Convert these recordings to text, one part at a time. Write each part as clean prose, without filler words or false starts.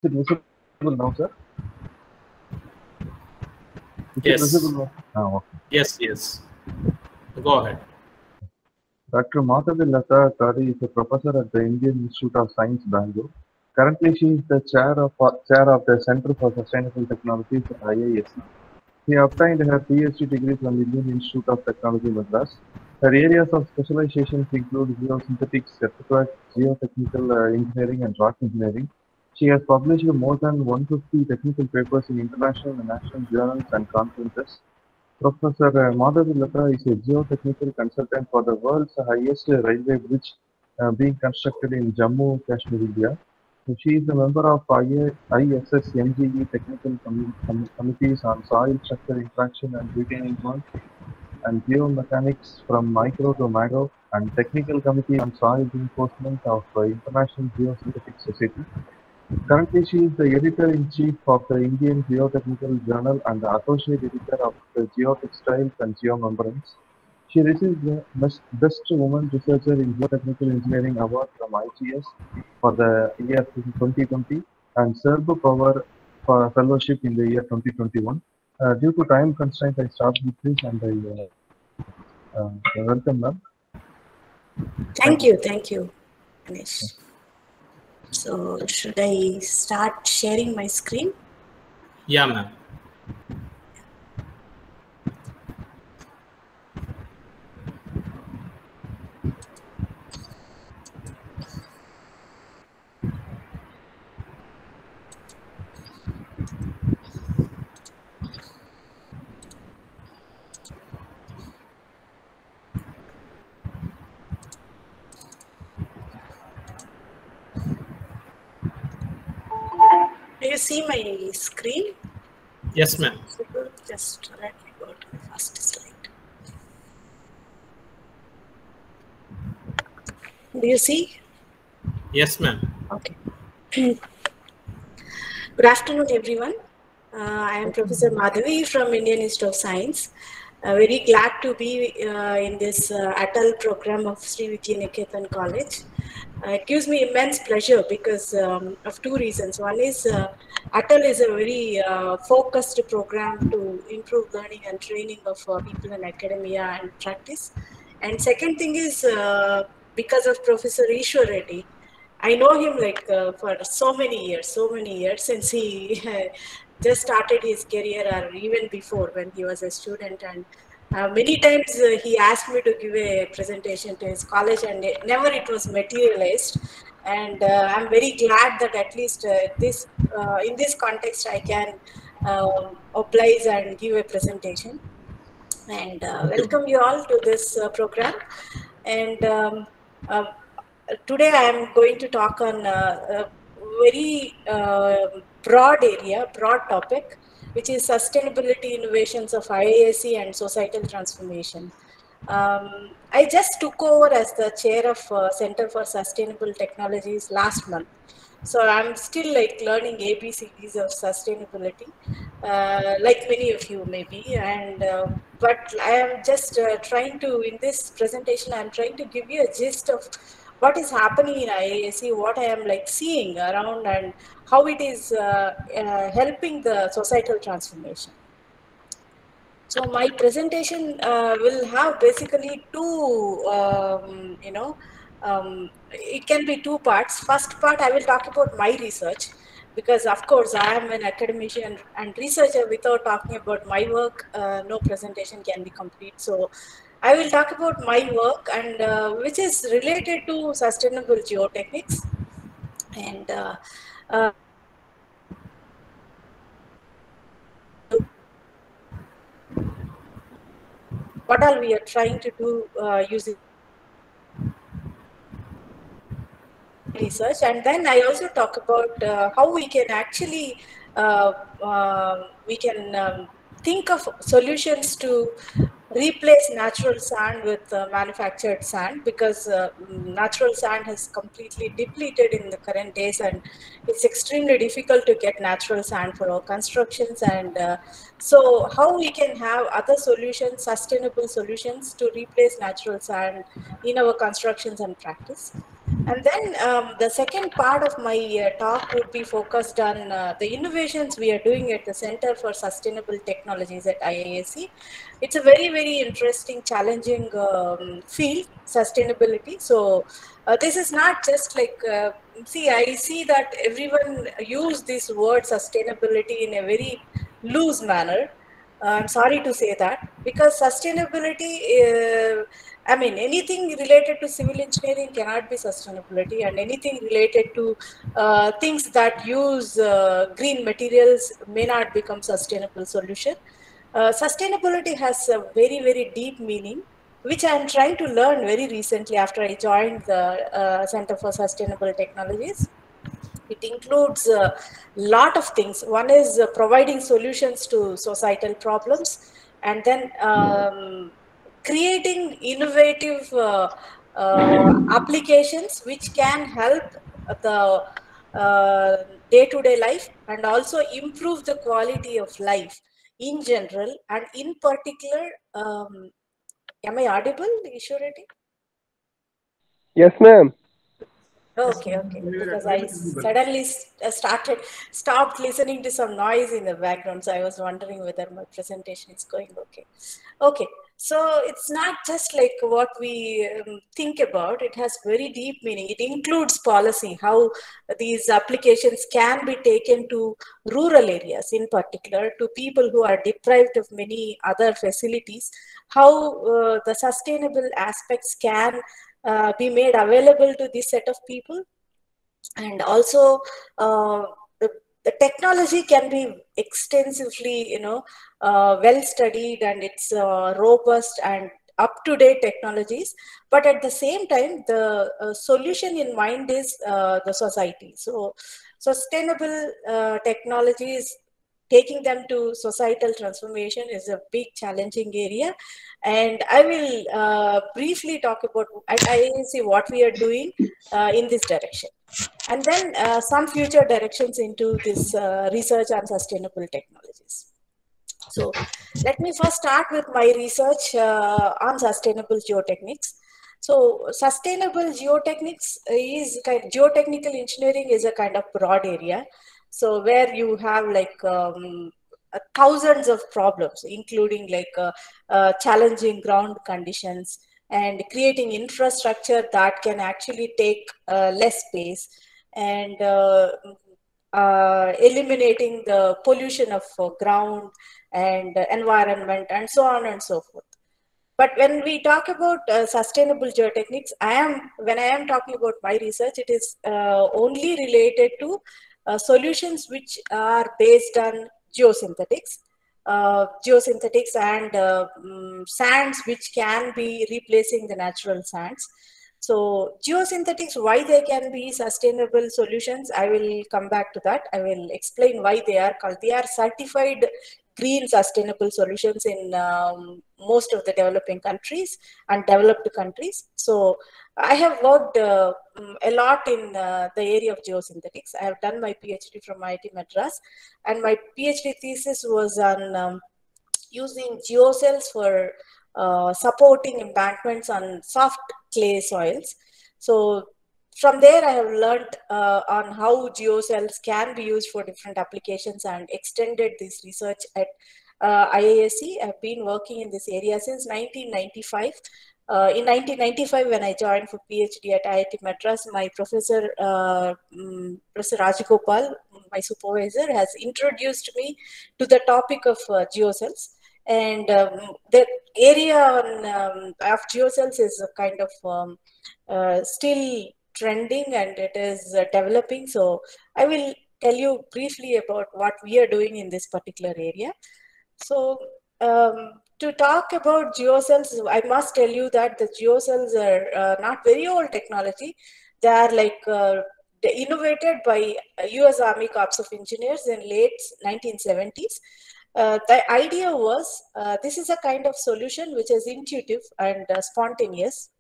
Is it visible now, sir? Is Yes. it visible now? Oh, okay. Yes. Go ahead. Dr. Madhavilata Kari is a professor at the Indian Institute of Science, Bangalore. Currently, she is the chair of the Center for Sustainable Technologies at IISc. She obtained her PhD degree from the Indian Institute of Technology, Madras. Her areas of specializations include geosynthetics, earthquake, geotechnical engineering, and rock engineering. She has published more than 150 technical papers in international and national journals and conferences. Professor Madhavilata is a geotechnical consultant for the world's highest railway bridge being constructed in Jammu, Kashmir, India. She is a member of ISSMGE technical committees on soil structure interaction and retaining bonds and geomechanics from micro to macro and technical committee on soil reinforcement of International Geosynthetic Society. Currently, she is the editor-in-chief of the Indian Geotechnical Journal and the associate editor of the Geotextiles and Geomembranes. She received the Best Woman Researcher in Geotechnical Engineering Award from IGS for the year 2020 and Serbo Power for Fellowship in the year 2021. Due to time constraint, I stopped with this and I welcome ma'am. Thank you, Ganesh. So, should I start sharing my screen? Yeah, ma'am. Do you see my screen? Yes, ma'am. Just let me go to the first slide. Do you see? Yes, ma'am. Okay. Good afternoon, everyone. I am Professor Madhavi from Indian Institute of Science. Very glad to be in this Atal program of Sri Vidyaniketan College. It gives me immense pleasure because of two reasons. One is Atal is a very focused program to improve learning and training of people in academia and practice. And second thing is because of Professor Ishwar Reddy. I know him like for so many years since he just started his career or even before when he was a student. And many times he asked me to give a presentation to his college and never it was materialized. And I'm very glad that at least in this context I can oblige and give a presentation. And welcome you all to this program. And today I am going to talk on a very broad topic, which is sustainability innovations of IISc and societal transformation. I just took over as the chair of Center for Sustainable Technologies last month. So I'm still like learning ABCDs of sustainability, like many of you maybe. And but I am just trying to, in this presentation, I'm trying to give you a gist of what is happening in IISc, what I am like seeing around, and how it is helping the societal transformation. So my presentation will have basically two, it can be two parts. First part, I will talk about my research, because of course I am an academician and researcher. Without talking about my work, no presentation can be complete. So I will talk about my work, and which is related to sustainable geotechnics. And what all we are trying to do using research. And then I also talk about how we can actually think of solutions to replace natural sand with manufactured sand, because natural sand has completely depleted in the current days, and it's extremely difficult to get natural sand for our constructions. And so how we can have other solutions, sustainable solutions, to replace natural sand in our constructions and practice. And then the second part of my talk would be focused on the innovations we are doing at the Center for Sustainable Technologies at IISc. It's a very, very interesting, challenging field, sustainability. So this is not just like, see, I see that everyone use this word sustainability in a very loose manner. I'm sorry to say that, because sustainability, I mean, anything related to civil engineering cannot be sustainability, and anything related to things that use green materials may not become sustainable solution. Sustainability has a very, very deep meaning, which I'm trying to learn very recently after I joined the Center for Sustainable Technologies. It includes a lot of things. One is providing solutions to societal problems, and then creating innovative applications which can help the day-to-day life, and also improve the quality of life in general, and in particular, am I audible, Ishwarati? Yes, ma'am. Okay, okay. Because I suddenly stopped listening to some noise in the background, so I was wondering whether my presentation is going okay. Okay, so it's not just like what we think about. It has very deep meaning. It includes policy, how these applications can be taken to rural areas, in particular, to people who are deprived of many other facilities, how the sustainable aspects can be made available to this set of people. And also the, the technology can be extensively, well studied, and it's robust and up-to-date technologies, but at the same time the solution in mind is the society. So sustainable technologies, taking them to societal transformation, is a big challenging area, and I will briefly talk about at IISc what we are doing in this direction, and then some future directions into this research on sustainable technologies. So let me first start with my research on sustainable geotechniques. So sustainable geotechniques is geotechnical engineering is a kind of broad area. So where you have like thousands of problems, including like challenging ground conditions, and creating infrastructure that can actually take less space, and eliminating the pollution of ground and environment, and so on and so forth. But when we talk about sustainable geotechniques, when I am talking about my research, it is only related to solutions which are based on geosynthetics, and sands which can be replacing the natural sands. So geosynthetics, why they can be sustainable solutions, I will come back to that. I will explain why they are called. They are certified green sustainable solutions in most of the developing countries and developed countries. So I have worked a lot in the area of geosynthetics. I have done my PhD from IIT Madras, and my PhD thesis was on using geocells for supporting embankments on soft clay soils. So from there, I have learned on how geocells can be used for different applications, and extended this research at IISc. I've been working in this area since 1995. In 1995, when I joined for PhD at IIT Madras, my professor, Professor Rajagopal, my supervisor, has introduced me to the topic of geocells. And the area of geocells is a kind of still trending, and it is developing. So I will tell you briefly about what we are doing in this particular area. So to talk about geocells, I must tell you that the geocells are not very old technology. They are like innovated by US Army Corps of Engineers in late 1970s. The idea was this is a kind of solution which is intuitive and spontaneous.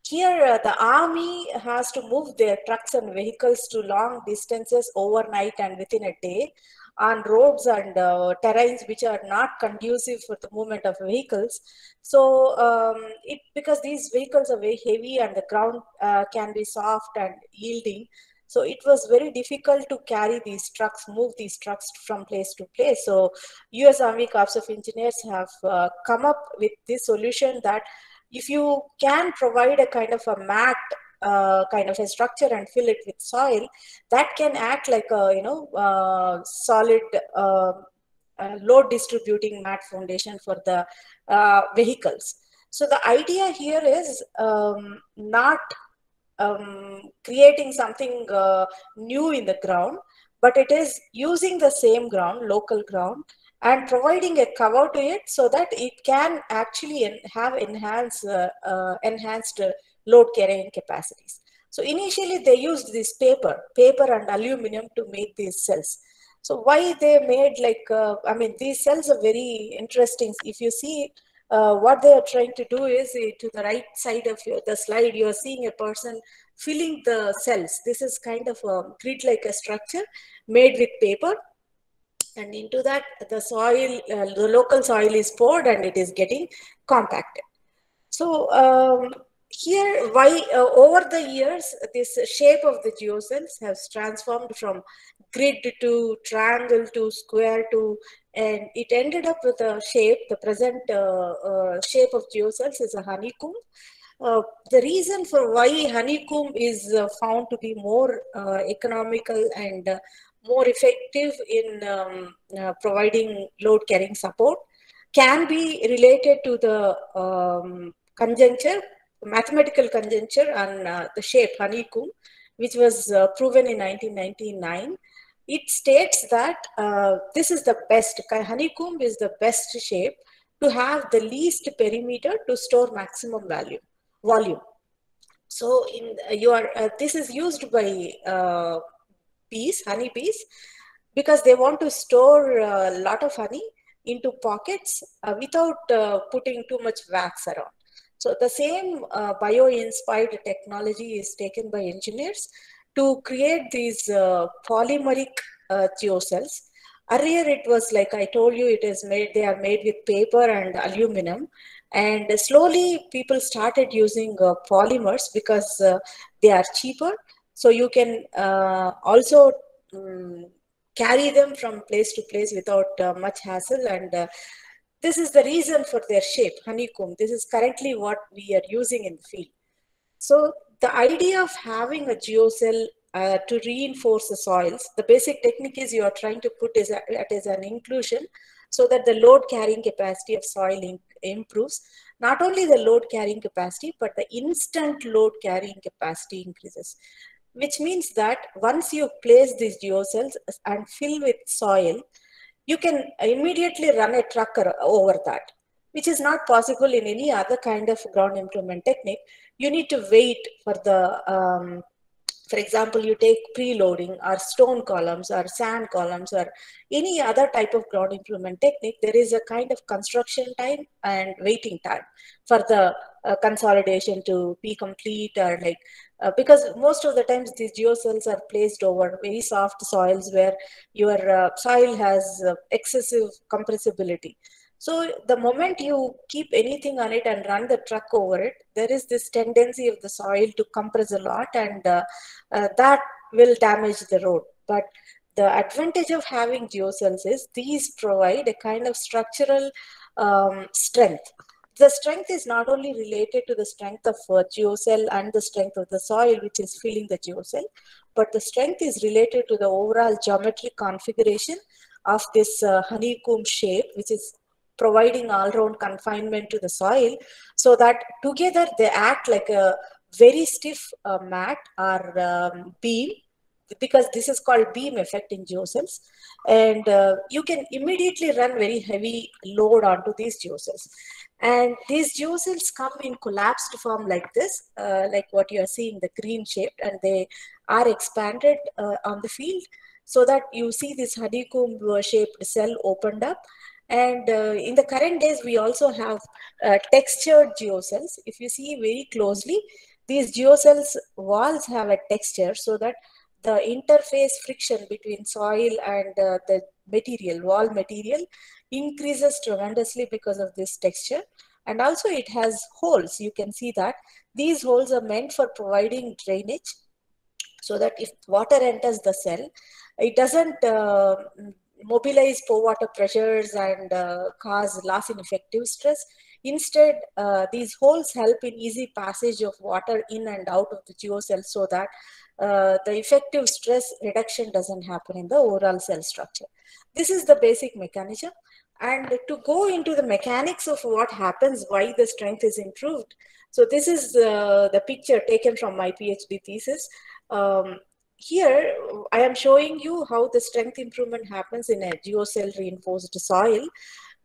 here the army has to move their trucks and vehicles to long distances overnight and within a day on roads and terrains which are not conducive for the movement of vehicles. So because these vehicles are very heavy and the ground can be soft and yielding, so it was very difficult to carry these trucks, move these trucks from place to place. So US Army Corps of Engineers have come up with this solution that if you can provide a kind of a mat kind of a structure and fill it with soil, that can act like a solid load distributing mat foundation for the vehicles. So the idea here is not creating something new in the ground, but it is using the same ground, local ground, and providing a cover to it so that it can actually have enhanced load carrying capacities. So initially they used this paper and aluminum to make these cells. So why they made these cells are very interesting. If you see what they are trying to do is to the right side of the slide, you are seeing a person filling the cells. This is kind of a grid-like a structure made with paper. And into that, the soil, the local soil is poured and it is getting compacted. So here, why over the years, this shape of the geocells has transformed from grid to triangle to square to, and it ended up with a shape. The present shape of geocells is a honeycomb. The reason for why honeycomb is found to be more economical and more effective in providing load carrying support can be related to the conjuncture, mathematical conjuncture on the shape honeycomb, which was proven in 1999. It states that this is the best, honeycomb is the best shape to have the least perimeter to store maximum volume. So in this is used by honey bees, because they want to store a lot of honey into pockets without putting too much wax around. So the same bio-inspired technology is taken by engineers to create these polymeric geocells. Earlier it was like I told you, they are made with paper and aluminum, and slowly people started using polymers because they are cheaper. So you can also carry them from place to place without much hassle, and this is the reason for their shape, honeycomb. This is currently what we are using in the field. So the idea of having a geocell to reinforce the soils, the basic technique is you are trying to put it as an inclusion so that the load carrying capacity of soil improves. Not only the load carrying capacity, but the instant load carrying capacity increases, which means that once you place these geocells and fill with soil, you can immediately run a truck over that, which is not possible in any other kind of ground improvement technique. You need to wait for the, for example, you take preloading or stone columns or sand columns or any other type of ground improvement technique. There is a kind of construction time and waiting time for the consolidation to be complete, or because most of the times these geocells are placed over very soft soils where your soil has excessive compressibility. So the moment you keep anything on it and run the truck over it, there is this tendency of the soil to compress a lot, and that will damage the road. But the advantage of having geocells is these provide a kind of structural strength. The strength is not only related to the strength of geocell and the strength of the soil which is filling the geocell, but the strength is related to the overall geometric configuration of this honeycomb shape, which is providing all-round confinement to the soil, so that together they act like a very stiff mat or beam, because this is called beam effect in geocells, and you can immediately run very heavy load onto these geocells. And these geocells come in collapsed form like this, like what you are seeing, the green shaped, and they are expanded on the field, so that you see this honeycomb shaped cell opened up. And in the current days, we also have textured geocells. If you see very closely, These geocells walls have a texture so that the interface friction between soil and the material, wall material, increases tremendously because of this texture. And also it has holes. You can see that these holes are meant for providing drainage, so that if water enters the cell, it doesn't mobilize pore water pressures and cause loss in effective stress. Instead, these holes help in easy passage of water in and out of the geocell, so that the effective stress reduction doesn't happen in the overall cell structure. This is the basic mechanism. And to go into the mechanics of what happens, why the strength is improved. So this is the picture taken from my PhD thesis. Here, I am showing you how the strength improvement happens in a geocell reinforced soil.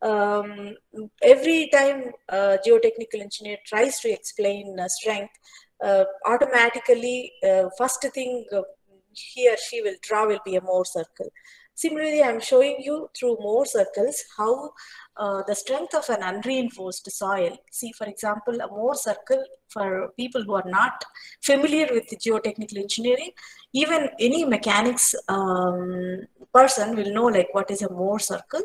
Every time a geotechnical engineer tries to explain strength, automatically, first thing he or she will draw will be a Mohr circle. Similarly, I'm showing you through Mohr circles how the strength of an unreinforced soil. See, for example, a Mohr circle, for people who are not familiar with geotechnical engineering, even any mechanics person will know like what is a Mohr circle.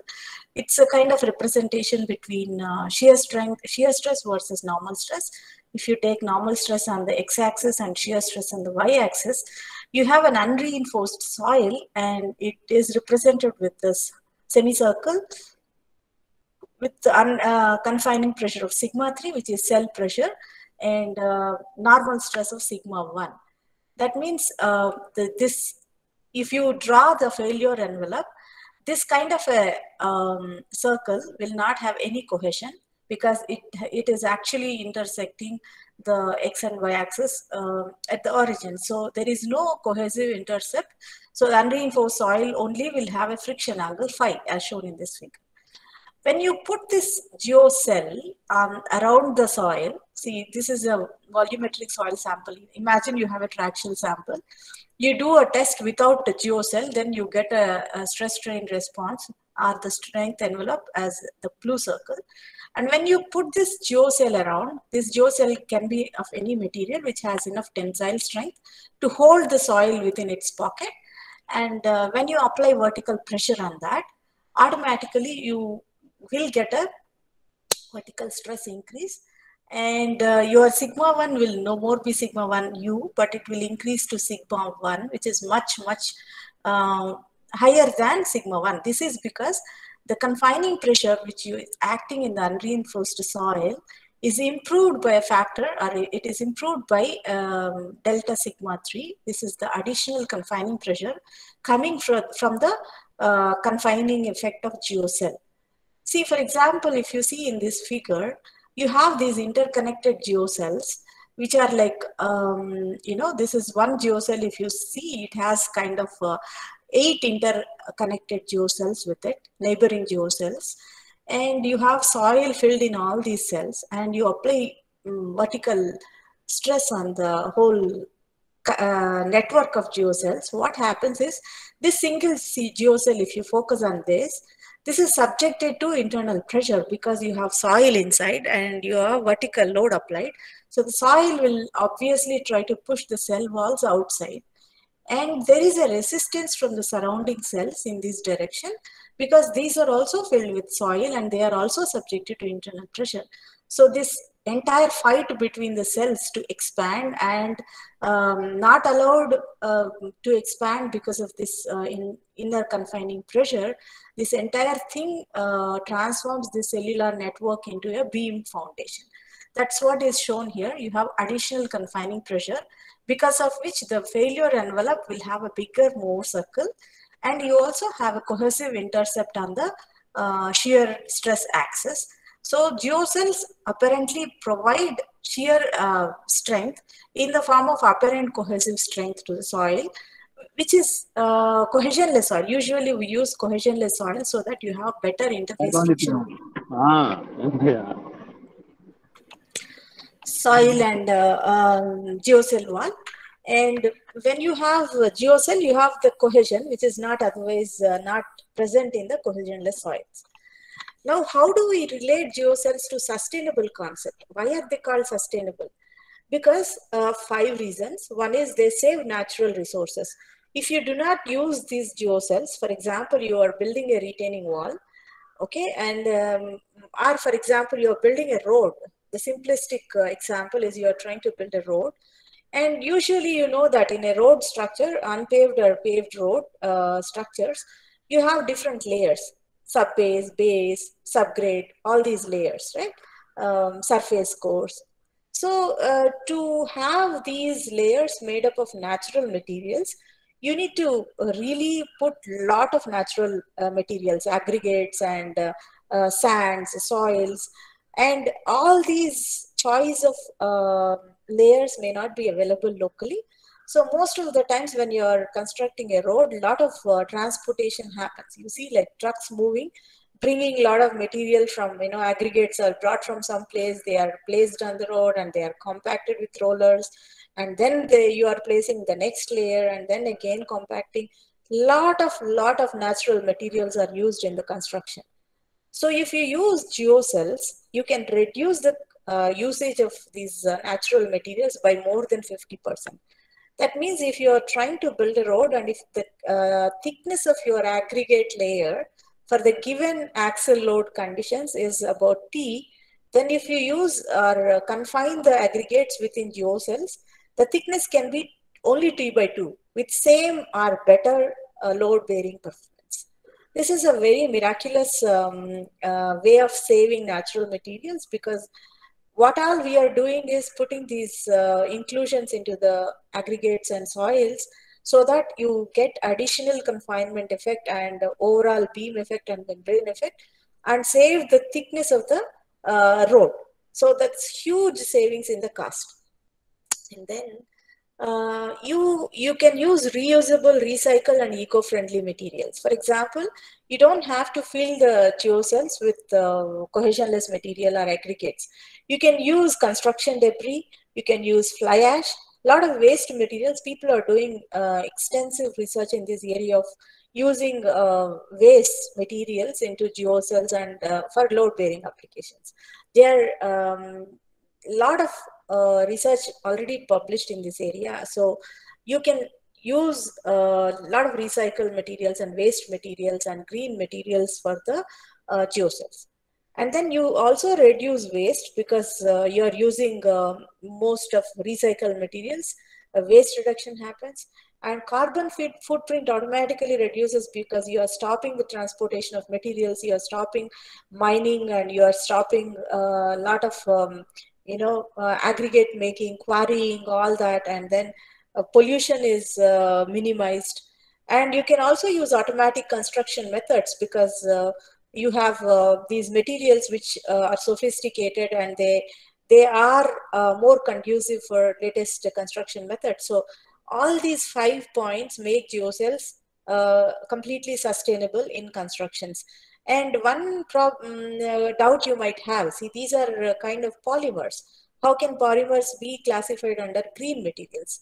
It's a kind of representation between shear stress versus normal stress. If you take normal stress on the x-axis and shear stress on the y-axis, you have an unreinforced soil, and it is represented with this semicircle with confining pressure of sigma 3, which is cell pressure, and normal stress of sigma 1. That means if you draw the failure envelope, this kind of a circle will not have any cohesion, because it is actually intersecting the x and y axis at the origin. So there is no cohesive intercept. So the unreinforced soil only will have a friction angle phi, as shown in this figure. When you put this geocell around the soil, see, this is a volumetric soil sample. Imagine you have a traction sample. You do a test without the geocell, then you get a stress strain response or the strength envelope as the blue circle. And when you put this geocell around, this geocell can be of any material which has enough tensile strength to hold the soil within its pocket. And when you apply vertical pressure on that, automatically you will get a vertical stress increase, and your sigma 1 will no more be sigma 1 u, but it will increase to sigma 1, which is much higher than sigma 1. This is because the confining pressure which is acting in the unreinforced soil is improved by a factor, or it is improved by delta sigma 3. This is the additional confining pressure coming from the confining effect of geocell. See, for example, if you see in this figure, you have these interconnected geocells, which are like, this is one geocell. If you see, it has kind of 8 interconnected geocells with it, neighboring geocells. And you have soil filled in all these cells, and you apply vertical stress on the whole network of geocells. What happens is, this single geocell, if you focus on this is subjected to internal pressure because you have soil inside and you have vertical load applied. So the soil will obviously try to push the cell walls outside. And there is a resistance from the surrounding cells in this direction, because these are also filled with soil and they are also subjected to internal pressure. So this entire fight between the cells to expand and not allowed to expand because of this inner confining pressure, this entire thing transforms the cellular network into a beam foundation. That's what is shown here. You have additional confining pressure, because of which the failure envelope will have a bigger Mohr circle, and you also have a cohesive intercept on the shear stress axis. So geocells apparently provide shear strength in the form of apparent cohesive strength to the soil, which is cohesionless soil. Usually we use cohesionless soil so that you have better interface friction. Soil and geocell wall. And when you have geocell, you have the cohesion, which is not otherwise not present in the cohesionless soils. Now, how do we relate geocells to sustainable concept? Why are they called sustainable? Because 5 reasons. One is they save natural resources. If you do not use these geocells, for example, you are building a retaining wall, okay, and or for example, you're building a road. The simplistic example is you're trying to build a road, and usually you know that in a road structure, unpaved or paved road structures, you have different layers: subbase, base, subgrade, all these layers, right? Surface course. So to have these layers made up of natural materials, you need to really put lot of natural materials, aggregates, and sands, soils, and all these choice of layers may not be available locally. So most of the times when you're constructing a road, a lot of transportation happens. You see like trucks moving, bringing a lot of material from, aggregates are brought from some place, they are placed on the road and they are compacted with rollers, and then you are placing the next layer and then again compacting. Lot of natural materials are used in the construction. So if you use geocells, you can reduce the usage of these natural materials by more than 50%. That means if you are trying to build a road and if the thickness of your aggregate layer for the given axle load conditions is about T, then if you use or confine the aggregates within geocells, the thickness can be only T by 2 with same or better load bearing performance. This is a very miraculous way of saving natural materials, because what all we are doing is putting these inclusions into the aggregates and soils so that you get additional confinement effect and overall beam effect and membrane effect, and save the thickness of the road. So that's huge savings in the cost. And then you can use reusable, recycle, and eco-friendly materials. For example, you don't have to fill the geocells with cohesionless material or aggregates. You can use construction debris, you can use fly ash, a lot of waste materials. People are doing extensive research in this area of using waste materials into geocells and for load-bearing applications. There are a lot of research already published in this area. So you can use a lot of recycled materials and waste materials and green materials for the geocells. And then you also reduce waste because you're using most of recycled materials. Waste reduction happens, and carbon footprint automatically reduces because you are stopping the transportation of materials, you are stopping mining, and you are stopping a lot of aggregate making, quarrying, all that, and then pollution is minimized. And you can also use automatic construction methods because you have these materials which are sophisticated, and they are more conducive for latest construction methods. So all these 5 points make geocells completely sustainable in constructions. And one doubt you might have, see, these are kind of polymers. How can polymers be classified under green materials?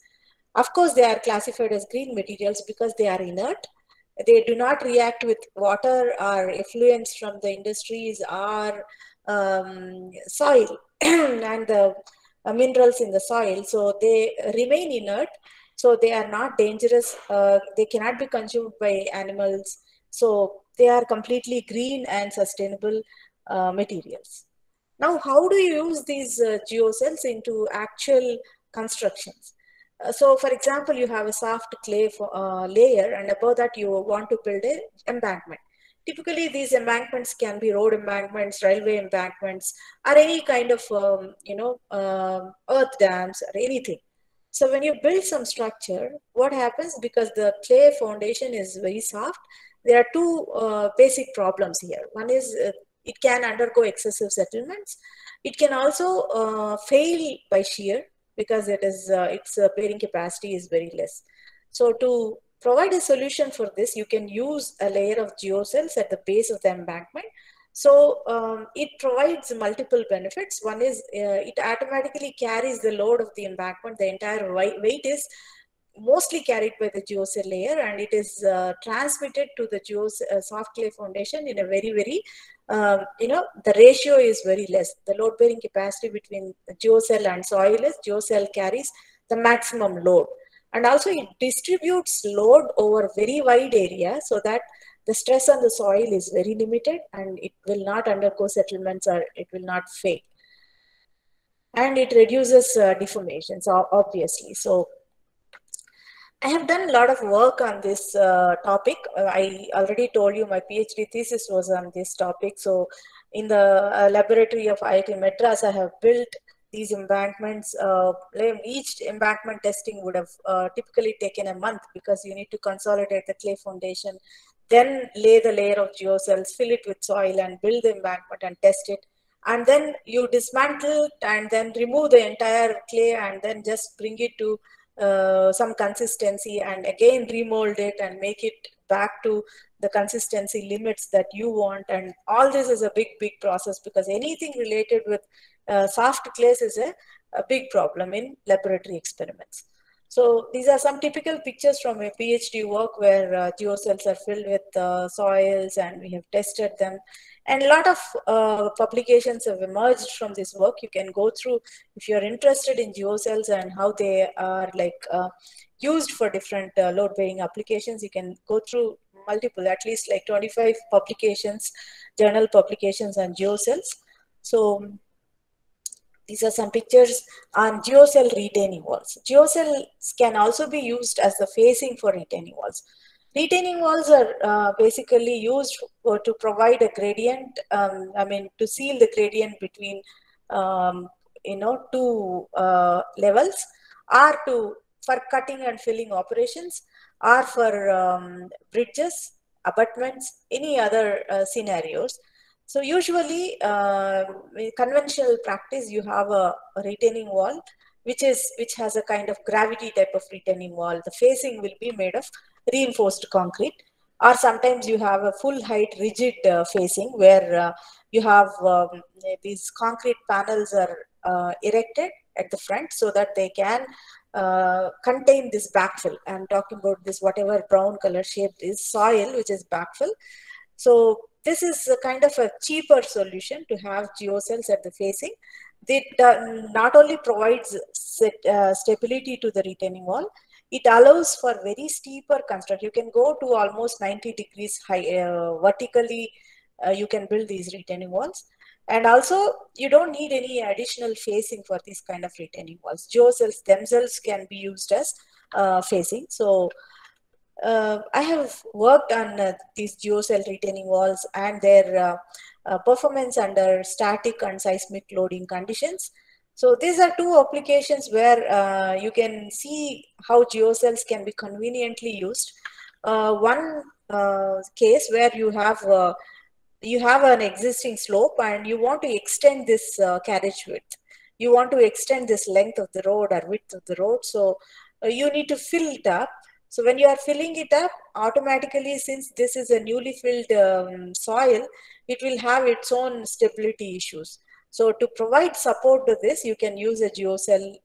Of course, they are classified as green materials because they are inert. They do not react with water or effluents from the industries or soil and the minerals in the soil. So they remain inert. So they are not dangerous. They cannot be consumed by animals. So they are completely green and sustainable materials. Now, how do you use these geocells into actual constructions? So, for example, you have a soft clay layer, and above that you want to build an embankment. Typically, these embankments can be road embankments, railway embankments, or any kind of earth dams or anything. So when you build some structure, what happens, because the clay foundation is very soft, there are two basic problems here. One is it can undergo excessive settlements. It can also fail by shear because its bearing capacity is very less. So to provide a solution for this, you can use a layer of geocells at the base of the embankment. So it provides multiple benefits. One is it automatically carries the load of the embankment. The entire weight is mostly carried by the geocell layer, and it is transmitted to the soft clay foundation in a very, the ratio is very less. The load bearing capacity between the geocell and soil is geocell carries the maximum load. And also it distributes load over very wide area so that the stress on the soil is very limited and it will not undergo settlements or it will not fail. And it reduces deformations, obviously. So I have done a lot of work on this topic. I already told you my PhD thesis was on this topic. So in the laboratory of IIT Madras, I have built these embankments. Each embankment testing would have typically taken a month because you need to consolidate the clay foundation, then lay the layer of geocells, fill it with soil and build the embankment and test it. And then you dismantle it and then remove the entire clay and then just bring it to some consistency and again remold it and make it back to the consistency limits that you want. And all this is a big process because anything related with soft clays is a big problem in laboratory experiments. So these are some typical pictures from a PhD work where geocells are filled with soils and we have tested them. And a lot of publications have emerged from this work. You can go through if you're interested in geocells and how they are used for different load-bearing applications. You can go through multiple, at least like 25 publications, journal publications on geocells. So these are some pictures on geocell retaining walls. Geocells can also be used as the facing for retaining walls. Retaining walls are basically used to provide a gradient, to seal the gradient between, two levels, or for cutting and filling operations, or for bridges, abutments, any other scenarios. So usually, in conventional practice, you have a retaining wall, which has a kind of gravity type of retaining wall. The facing will be made of reinforced concrete, or sometimes you have a full height rigid facing where you have these concrete panels are erected at the front so that they can contain this backfill. I'm talking about this whatever brown color shaped is soil, which is backfill. So this is a kind of a cheaper solution to have geocells at the facing. It not only provides stability to the retaining wall, it allows for very steeper construction. You can go to almost 90 degrees high vertically. You can build these retaining walls. And also, you don't need any additional facing for these kind of retaining walls. Geocells themselves can be used as facing. So I have worked on these geocell retaining walls and their performance under static and seismic loading conditions. So these are two applications where you can see how geocells can be conveniently used. One case where you have an existing slope and you want to extend this carriage width. You want to extend this length of the road or width of the road. So you need to fill it up. So when you are filling it up, automatically, since this is a newly filled soil, it will have its own stability issues. So to provide support to this, you can use a geocell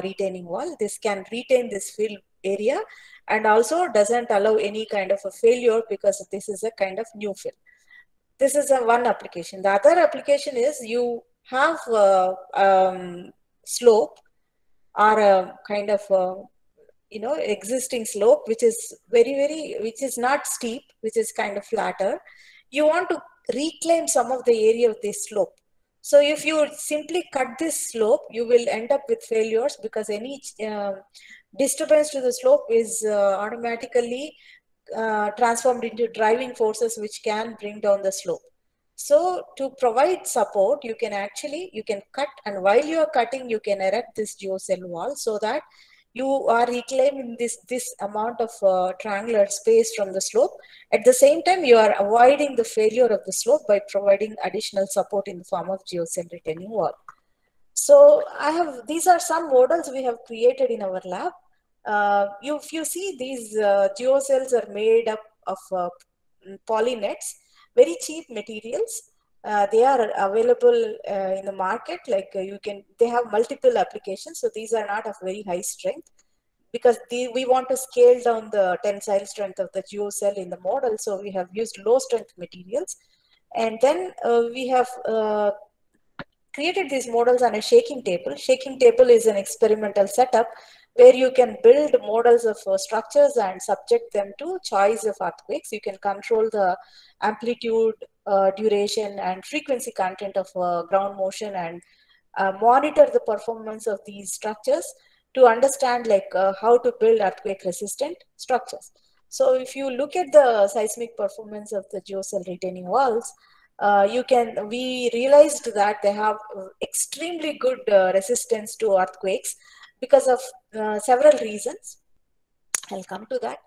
retaining wall. This can retain this fill area and also doesn't allow any kind of a failure because this is a kind of new fill. This is one application. The other application is you have a slope or a kind of existing slope which is which is not steep, which is kind of flatter. You want to reclaim some of the area of this slope. So if you simply cut this slope, you will end up with failures because any disturbance to the slope is automatically transformed into driving forces which can bring down the slope. So to provide support, you can cut, and while you are cutting, you can erect this geocell wall so that you are reclaiming this amount of triangular space from the slope. At the same time, you are avoiding the failure of the slope by providing additional support in the form of geocell retaining wall. So these are some models we have created in our lab. If you see, these geocells are made up of polynets, very cheap materials. They are available in the market. They have multiple applications. So these are not of very high strength. because we want to scale down the tensile strength of the geocell in the model. So we have used low strength materials. And then we have created these models on a shaking table. Shaking table is an experimental setup where you can build models of structures and subject them to choice of earthquakes. You can control the amplitude, duration, and frequency content of ground motion, and monitor the performance of these structures to understand how to build earthquake resistant structures. So if you look at the seismic performance of the geocell retaining walls, we realized that they have extremely good resistance to earthquakes because of several reasons. I'll come to that.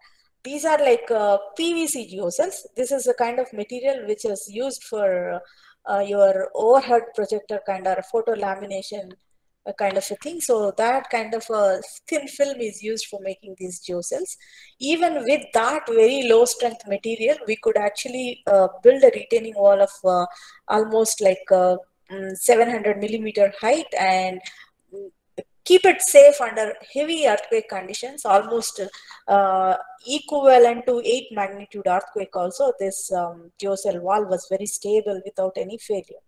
These are like PVC geocells. This is a kind of material which is used for your overhead projector kind of photo lamination kind of a thing. So that kind of a thin film is used for making these geocells. Even with that very low strength material, we could actually build a retaining wall of almost 700 millimeter height and keep it safe under heavy earthquake conditions, almost equivalent to 8 magnitude earthquake also. This geocell wall was very stable without any failure.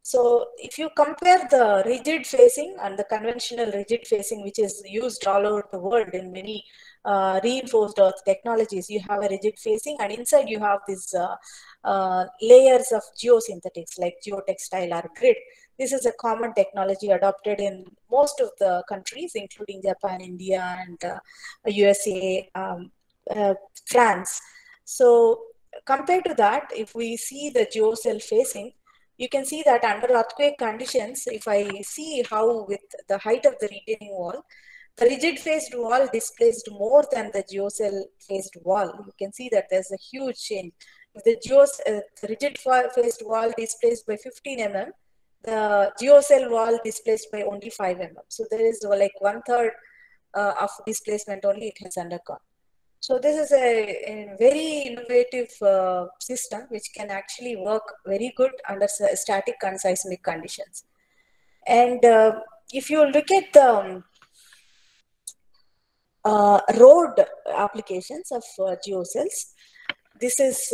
So if you compare the rigid facing and the conventional rigid facing, which is used all over the world in many reinforced earth technologies, you have a rigid facing and inside you have these layers of geosynthetics like geotextile or grid. This is a common technology adopted in most of the countries, including Japan, India, and USA, France. So compared to that, if we see the geocell facing, you can see that under earthquake conditions, if I see how with the height of the retaining wall, the rigid faced wall displaced more than the geocell faced wall. You can see that there's a huge change. If the rigid faced wall displaced by 15 mm, the geocell wall displaced by only 5 mm. So there is like 1/3 of displacement only it has undergone. So this is a very innovative system which can actually work very good under static and seismic conditions. And if you look at the road applications of geocells, this is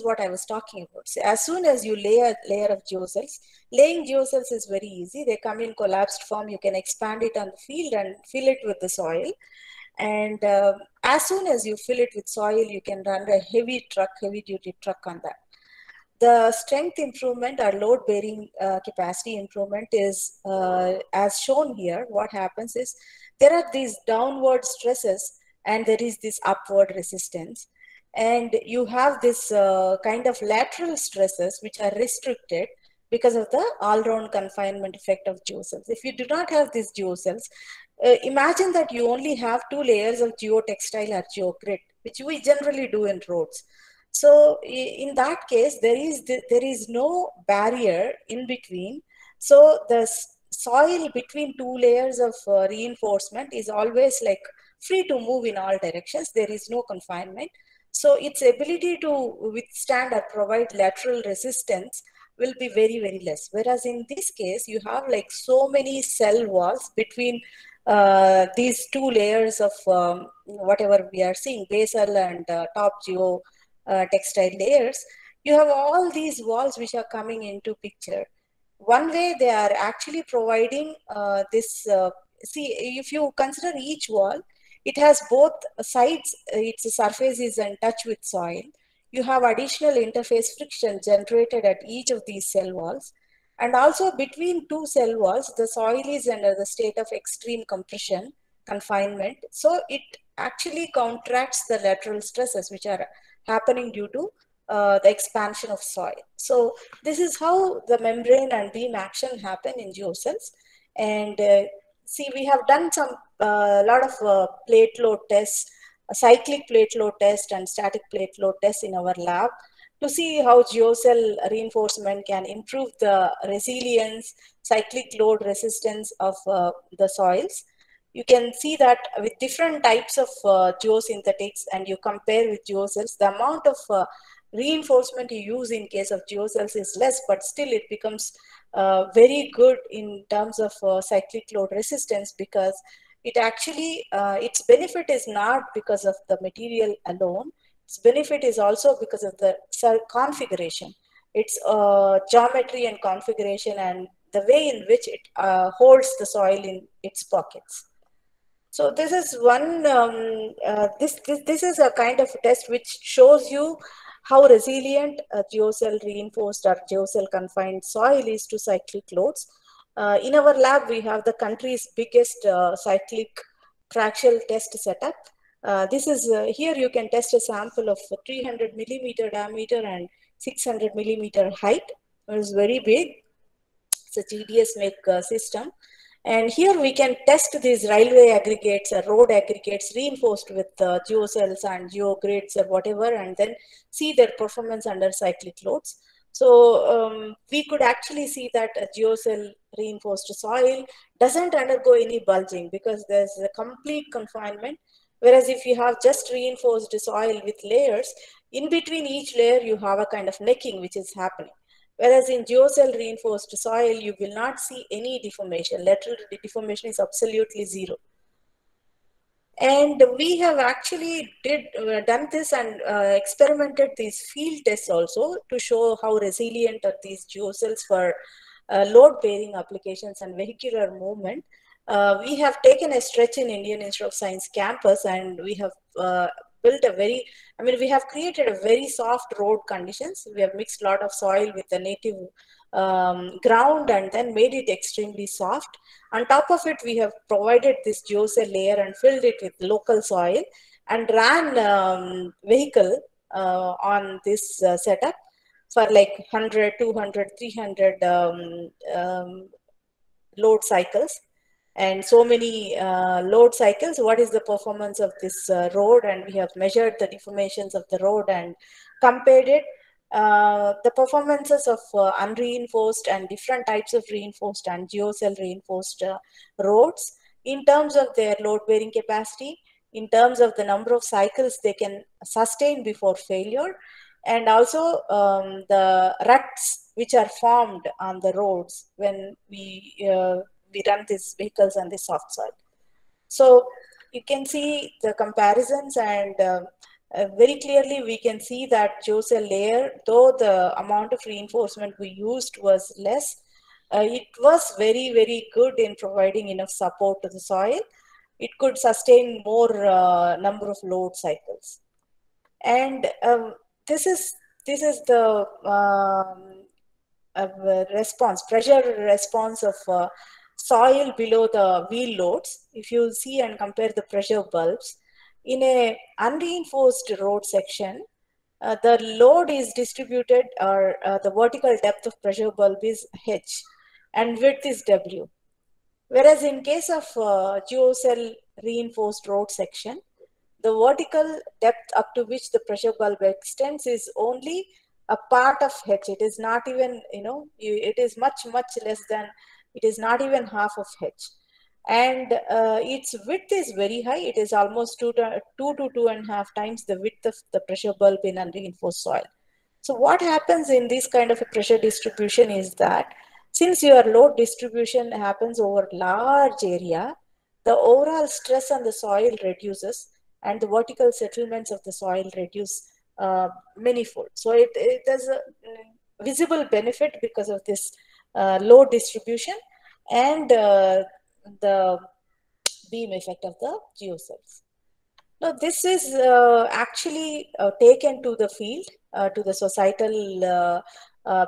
what I was talking about. So as soon as you lay a layer of geocells, laying geocells is very easy. They come in collapsed form. You can expand it on the field and fill it with the soil. And as soon as you fill it with soil, you can run a heavy duty truck on that. The strength improvement or load bearing capacity improvement is as shown here. What happens is there are these downward stresses and there is this upward resistance. And you have this kind of lateral stresses which are restricted because of the all-round confinement effect of geocells. If you do not have these geocells, imagine that you only have 2 layers of geotextile or geogrid, which we generally do in roads. So in that case, there is no barrier in between. So the soil between 2 layers of reinforcement is always like free to move in all directions. There is no confinement. So its ability to withstand or provide lateral resistance will be very, very less. Whereas in this case, you have like so many cell walls between these 2 layers of whatever we are seeing, basal and top geo textile layers. You have all these walls which are coming into picture. One way they are actually providing this, see, if you consider each wall, it has both sides, its surface is in touch with soil. You have additional interface friction generated at each of these cell walls. And also between 2 cell walls, the soil is under the state of extreme compression, confinement. So it actually counteracts the lateral stresses which are happening due to the expansion of soil. So this is how the membrane and beam action happen in geocells. And see, we have done some lot of plate load tests, cyclic plate load test and static plate load test in our lab to see how geocell reinforcement can improve the resilience, cyclic load resistance of the soils. You can see that with different types of geosynthetics and you compare with geocells, the amount of reinforcement you use in case of geocells is less, but still it becomes very good in terms of cyclic load resistance, because it actually, its benefit is not because of the material alone. Its benefit is also because of the cell configuration, its geometry and configuration, and the way in which it holds the soil in its pockets. So this is one, this is a kind of test which shows you how resilient a geocell reinforced or geocell confined soil is to cyclic loads. In our lab, we have the country's biggest cyclic traxial test setup. This is, here you can test a sample of 300 millimeter diameter and 600 millimeter height. It is very big. It's a GDS make system. And here we can test these railway aggregates or road aggregates reinforced with geocells and geogrids or whatever, and then see their performance under cyclic loads. So we could actually see that a geocell reinforced soil doesn't undergo any bulging because there's a complete confinement. Whereas if you have just reinforced soil with layers, in between each layer you have a kind of necking which is happening. Whereas in geocell reinforced soil, you will not see any deformation. Lateral deformation is absolutely zero. And we have actually done this and experimented these field tests also to show how resilient are these geocells for load-bearing applications and vehicular movement. We have taken a stretch in Indian Institute of Science campus, and we have built a very, we have created a very soft road conditions. We have mixed a lot of soil with the native ground and then made it extremely soft. On top of it, we have provided this geocell layer and filled it with local soil and ran vehicle on this setup for like 100, 200, 300 load cycles. And so many load cycles, what is the performance of this road? And we have measured the deformations of the road and compared it. The performances of unreinforced and different types of reinforced and geocell reinforced roads in terms of their load bearing capacity, in terms of the number of cycles they can sustain before failure, and also the ruts which are formed on the roads when we run these vehicles on the soft soil. So you can see the comparisons, and very clearly we can see that geocell layer, though the amount of reinforcement we used was less, it was very, very good in providing enough support to the soil. It could sustain more number of load cycles. And this is the response, pressure response of soil below the wheel loads. If you see and compare the pressure bulbs, in a unreinforced road section, the load is distributed, or the vertical depth of pressure bulb is H and width is W. Whereas in case of geocell reinforced road section, the vertical depth up to which the pressure bulb extends is only a part of H. It is not even, it is much, much less than, it is not even half of H. And its width is very high. It is almost 2 to 2.5 times the width of the pressure bulb in unreinforced soil. So what happens in this kind of a pressure distribution is that since your load distribution happens over large area, the overall stress on the soil reduces and the vertical settlements of the soil reduce manifold. So it has a visible benefit because of this load distribution and the beam effect of the geocells. Now this is actually taken to the field, to the societal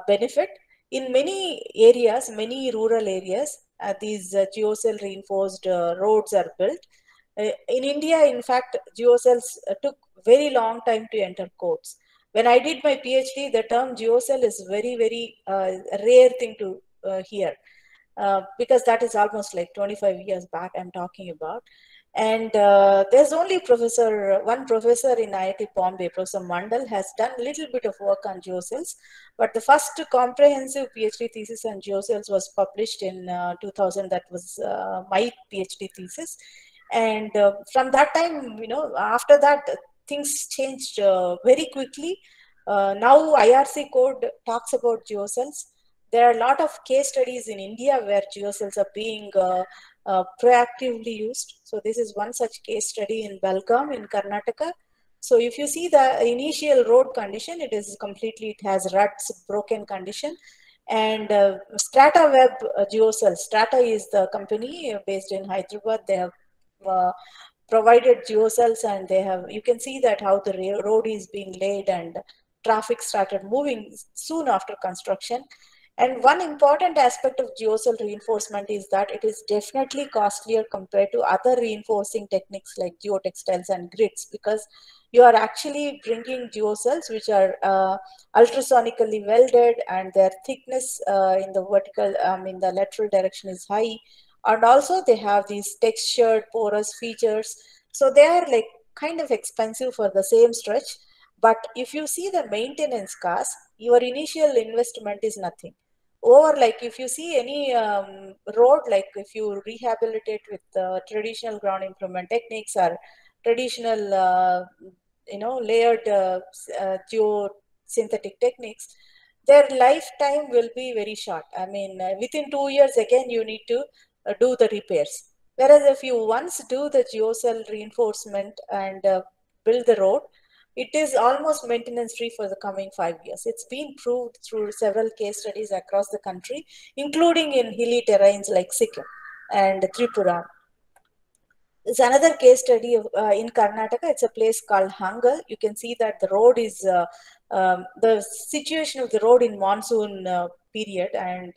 benefit. In many areas, many rural areas, these geocell reinforced roads are built. In India, in fact, geocells took very long time to enter courts. When I did my PhD, the term geocell is very, very rare thing to hear. Because that is almost like 25 years back I'm talking about. And there's only one professor in IIT Bombay, Professor Mandal, has done a little bit of work on geocells. But the first comprehensive PhD thesis on geocells was published in 2000. That was my PhD thesis. And from that time, after that, things changed very quickly. Now IRC code talks about geocells. There are a lot of case studies in India where geocells are being proactively used. So this is one such case study in Belgaum in Karnataka. So if you see the initial road condition, it has ruts, broken condition. And Strata Web Geocell, Strata is the company based in Hyderabad. They have provided geocells, and you can see that how the road is being laid and traffic started moving soon after construction. And one important aspect of geocell reinforcement is that it is definitely costlier compared to other reinforcing techniques like geotextiles and grids, because you are actually bringing geocells which are ultrasonically welded, and their thickness in the lateral direction is high. And also they have these textured porous features. So they are like kind of expensive for the same stretch. But if you see the maintenance cost, your initial investment is nothing. Or like if you see any road, like if you rehabilitate with traditional ground improvement techniques or traditional, layered geosynthetic techniques, their lifetime will be very short. I mean, within 2 years, again, you need to do the repairs. Whereas if you once do the geocell reinforcement and build the road, it is almost maintenance free for the coming 5 years. It's been proved through several case studies across the country, including in hilly terrains like Sikkim and Tripura. There's another case study in Karnataka. It's a place called Hangal. You can see that the road is, the situation of the road in monsoon period, and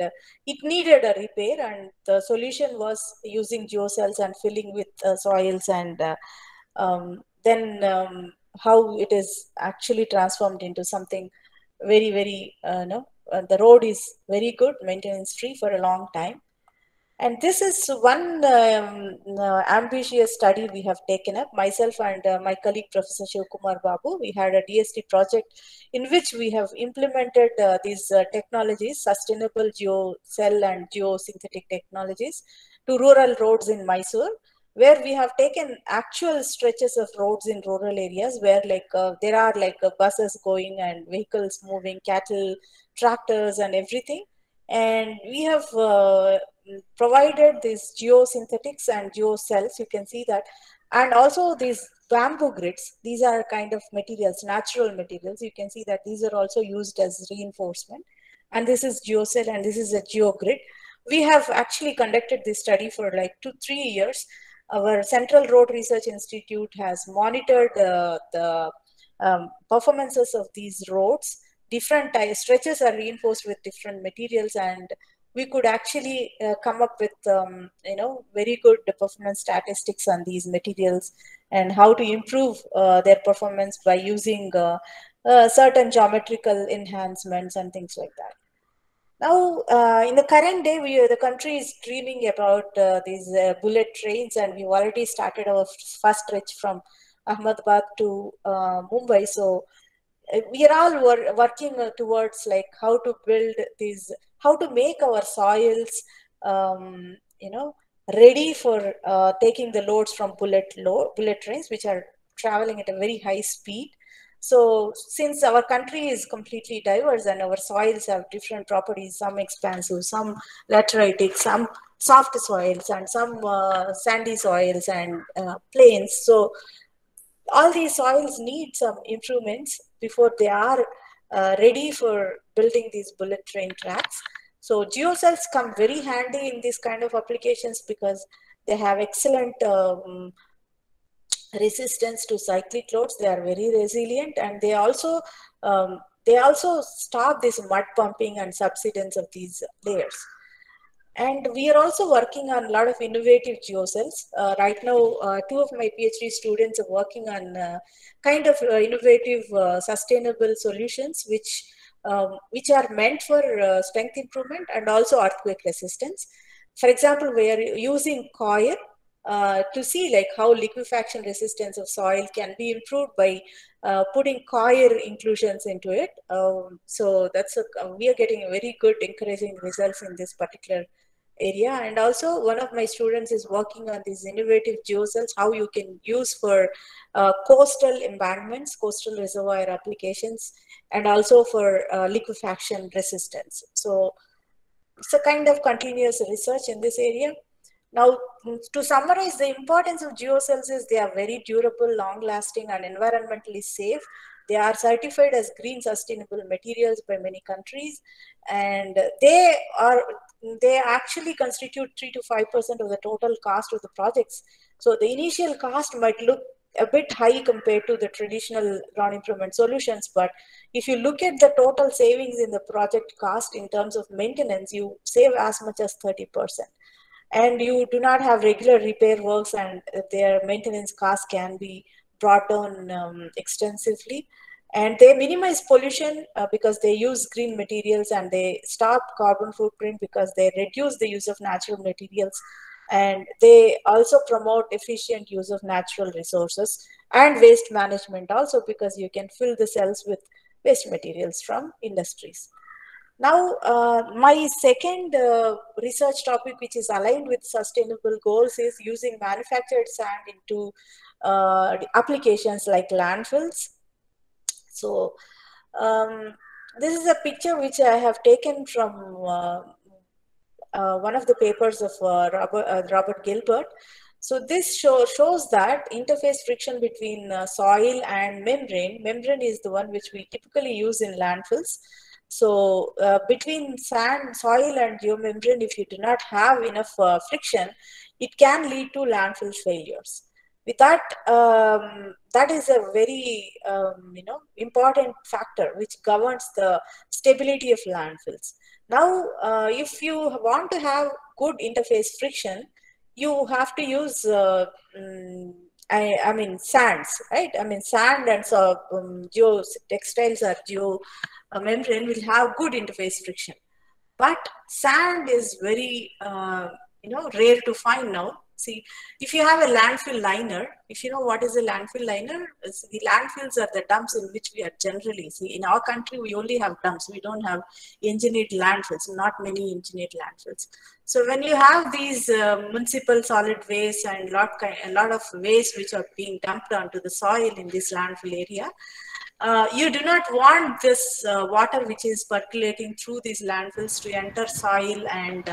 it needed a repair, and the solution was using geocells and filling with soils, and then how it is actually transformed into something very, very, the road is very good, maintenance free for a long time. And this is one ambitious study we have taken up, myself and my colleague, Professor Shivkumar Babu. We had a DST project in which we have implemented these technologies, sustainable geocell and geosynthetic technologies, to rural roads in Mysore, where we have taken actual stretches of roads in rural areas where there are buses going and vehicles moving, cattle, tractors and everything. And we have provided these geosynthetics and geocells, you can see that, and also these bamboo grids. These are kind of materials, natural materials. You can see that these are also used as reinforcement. And this is geocell and this is a geogrid. We have actually conducted this study for like 2-3 years. Our Central Road Research Institute has monitored the performances of these roads. Different stretches are reinforced with different materials, and we could actually come up with very good performance statistics on these materials and how to improve their performance by using certain geometrical enhancements and things like that. Now, in the current day, the country is dreaming about these bullet trains, and we've already started our first stretch from Ahmedabad to Mumbai. So we are all working towards like how to build these, how to make our soils, ready for taking the loads from bullet trains, which are traveling at a very high speed. So since our country is completely diverse and our soils have different properties, some expansive, some lateritic, some soft soils, and some sandy soils and plains. So all these soils need some improvements before they are ready for building these bullet train tracks. So geocells come very handy in this kind of applications because they have excellent resistance to cyclic loads. They are very resilient, and they also stop this mud pumping and subsidence of these layers. And we are also working on a lot of innovative geocells. Right now, 2 of my PhD students are working on kind of innovative sustainable solutions which are meant for strength improvement and also earthquake resistance. For example, we are using coir to see like how liquefaction resistance of soil can be improved by putting coir inclusions into it. So that's we are getting very good encouraging results in this particular area. And also one of my students is working on these innovative geocells, how you can use for coastal embankments, coastal reservoir applications, and also for liquefaction resistance. So it's a kind of continuous research in this area. Now, to summarize, the importance of geocells is they are very durable, long-lasting, and environmentally safe. They are certified as green sustainable materials by many countries, and they actually constitute 3 to 5% of the total cost of the projects. So the initial cost might look a bit high compared to the traditional ground improvement solutions, but if you look at the total savings in the project cost in terms of maintenance, you save as much as 30%. And you do not have regular repair works, and their maintenance costs can be brought down extensively. And they minimize pollution because they use green materials, and they stop carbon footprint because they reduce the use of natural materials. And they also promote efficient use of natural resources and waste management also, because you can fill the cells with waste materials from industries. Now, my second research topic, which is aligned with sustainable goals, is using manufactured sand into applications like landfills. So, this is a picture which I have taken from one of the papers of Robert Gilbert. So this shows that interface friction between soil and membrane. Membrane is the one which we typically use in landfills. So between sand, soil, and geomembrane, if you do not have enough friction, it can lead to landfill failures. With that, that is a very important factor which governs the stability of landfills. Now, if you want to have good interface friction, you have to use I mean sands, right? I mean sand and so geotextiles or geomembrane will have good interface friction, but sand is very rare to find now. See, if you have a landfill liner, if you know what is a landfill liner, the landfills are the dumps in which we are generally, see, in our country, we only have dumps. We don't have engineered landfills, not many engineered landfills. So when you have these municipal solid waste and a lot of waste which are being dumped onto the soil in this landfill area, you do not want this water which is percolating through these landfills to enter soil and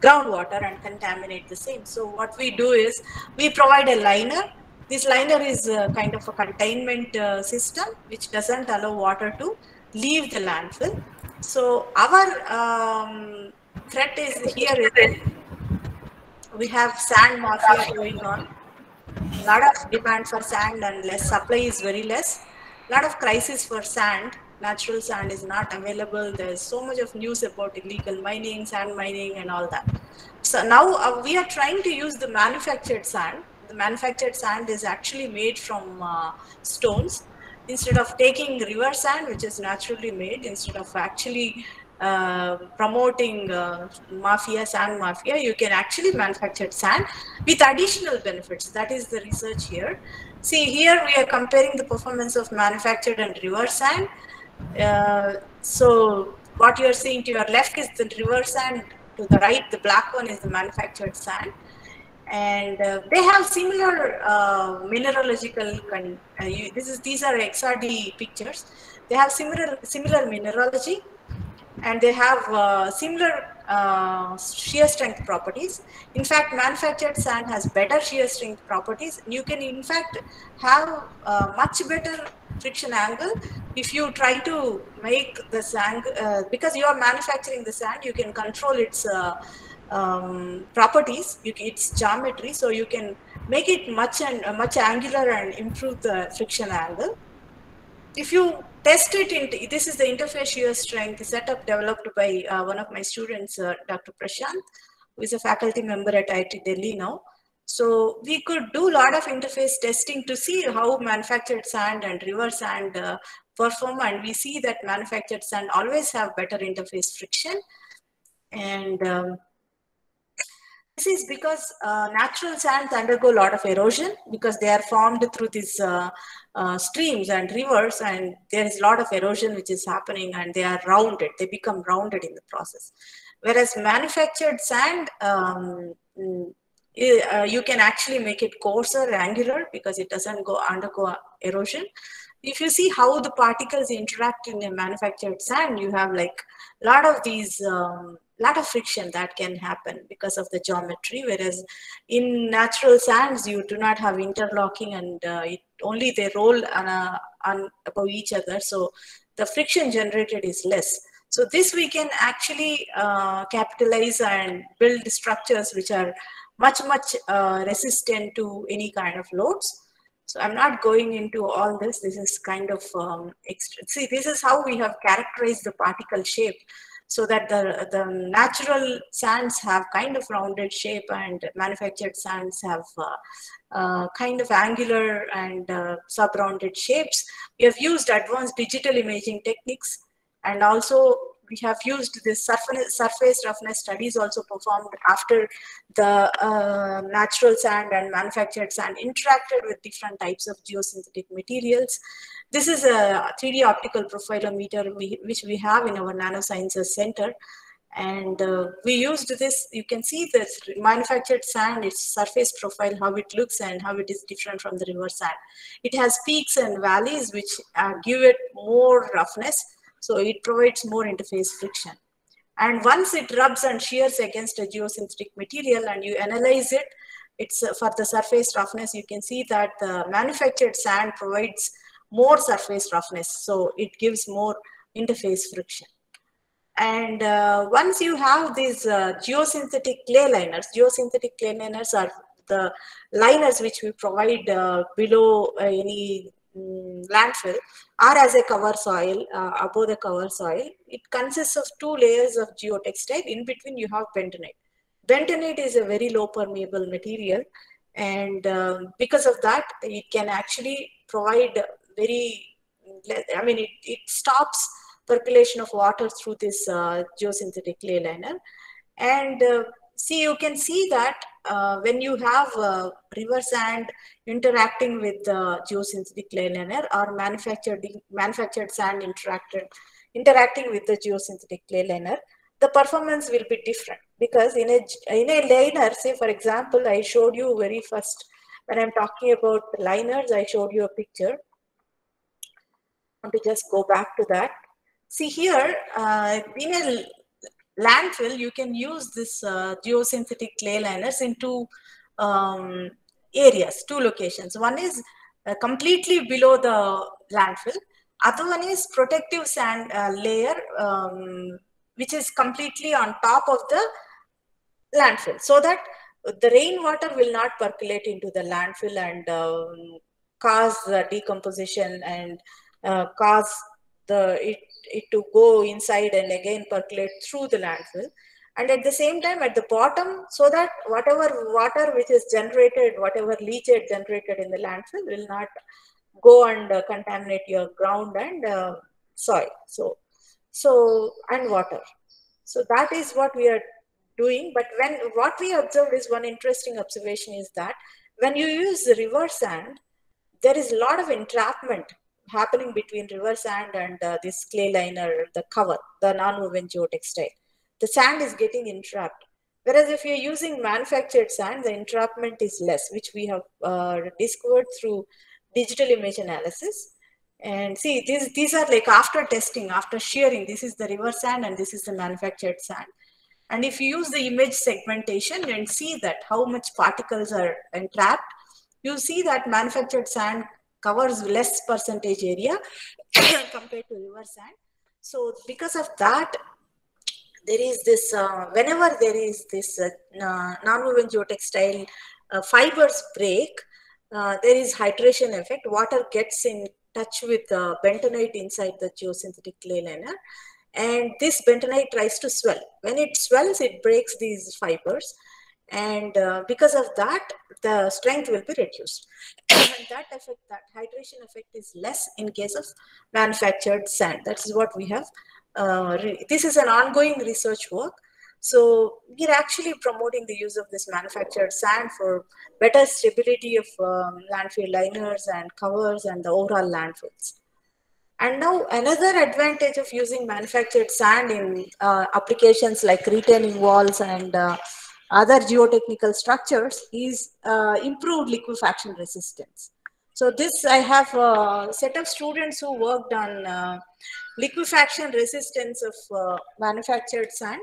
groundwater and contaminate the same. So what we do is we provide a liner. This liner is kind of a containment system which doesn't allow water to leave the landfill. So our threat is here is we have sand mafia going on. A lot of demand for sand and less supply is very less. A lot of crisis for sand. Natural sand is not available. There's so much of news about illegal mining, sand mining, and all that. So now we are trying to use the manufactured sand. The manufactured sand is actually made from stones. Instead of taking river sand, which is naturally made, instead of actually promoting sand mafia, you can actually manufacture sand with additional benefits. That is the research here. See, here we are comparing the performance of manufactured and river sand. So what you are seeing to your left is the river sand, to the right the black one is the manufactured sand, and they have similar mineralogical these are XRD pictures. They have similar mineralogy, and they have similar shear strength properties. In fact, manufactured sand has better shear strength properties. You can in fact have much better friction angle if you try to make the sand, because you are manufacturing the sand, you can control its properties, its geometry, so you can make it much angular and improve the friction angle. If you test it into, this is the interface shear strength setup developed by one of my students, Dr. Prashant, who is a faculty member at IIT Delhi now. So we could do a lot of interface testing to see how manufactured sand and river sand perform, and we see that manufactured sand always have better interface friction. And this is because natural sands undergo a lot of erosion because they are formed through these streams and rivers, and there is a lot of erosion which is happening, and they are rounded. They become rounded in the process. Whereas manufactured sand, you can actually make it coarser, angular, because it doesn't undergo erosion. If you see how the particles interact in a manufactured sand, you have like a lot of these lot of friction that can happen because of the geometry, whereas in natural sands you do not have interlocking, and only they roll on above each other, so the friction generated is less. So this we can actually capitalize and build structures which are much resistant to any kind of loads. So I'm not going into all this. This is kind of see, this is how we have characterized the particle shape, so that the natural sands have kind of rounded shape, and manufactured sands have kind of angular and sub-rounded shapes. We have used advanced digital imaging techniques, and also we have used this surface roughness studies also performed after the natural sand and manufactured sand interacted with different types of geosynthetic materials. This is a 3D optical profilometer which we have in our Nanosciences Center. And we used this. You can see this manufactured sand, its surface profile, how it looks and how it is different from the river sand. It has peaks and valleys which give it more roughness, so it provides more interface friction. And once it rubs and shears against a geosynthetic material and you analyze it, it's for the surface roughness, you can see that the manufactured sand provides more surface roughness, so it gives more interface friction. And once you have these geosynthetic clay liners are the liners which we provide below any landfill or as a cover soil, above the cover soil. It consists of 2 layers of geotextile. In between you have bentonite. Bentonite is a very low permeable material, and because of that it can actually provide very, I mean it stops percolation of water through this geosynthetic clay liner. And see, you can see that when you have river sand interacting with the geosynthetic clay liner, or manufactured sand interacting with the geosynthetic clay liner, the performance will be different. Because in a liner, say for example, I showed you very first when I'm talking about liners, I showed you a picture. I want to just go back to that. See here, in a landfill, you can use this geosynthetic clay liners in 2 areas, 2 locations. One is completely below the landfill. Other one is protective sand layer, which is completely on top of the landfill, so that the rainwater will not percolate into the landfill and cause decomposition and cause it to go inside and again percolate through the landfill. And at the same time at the bottom, so that whatever water which is generated, whatever leachate generated in the landfill will not go and contaminate your ground and soil, so and water. So that is what we are doing. But what we observed is, one interesting observation is that when you use the river sand, there is a lot of entrapment happening between river sand and this clay liner, the cover, the non-woven geotextile. The sand is getting entrapped. Whereas if you're using manufactured sand, the entrapment is less, which we have discovered through digital image analysis. And see, these are like after testing, after shearing, this is the river sand and this is the manufactured sand. And if you use the image segmentation and see that how much particles are entrapped, you see that manufactured sand covers less percentage area compared to river sand. So because of that, there is this, whenever there is this non-woven geotextile fibers break, there is hydration effect. Water gets in touch with the bentonite inside the geosynthetic clay liner, and this bentonite tries to swell. When it swells, it breaks these fibers, and because of that, the strength will be reduced. And that hydration effect is less in case of manufactured sand. That is what we have. This is an ongoing research work. So we're actually promoting the use of this manufactured sand for better stability of landfill liners and covers and the overall landfills. And now another advantage of using manufactured sand in applications like retaining walls and other geotechnical structures is improved liquefaction resistance. So this, I have a set of students who worked on liquefaction resistance of manufactured sand.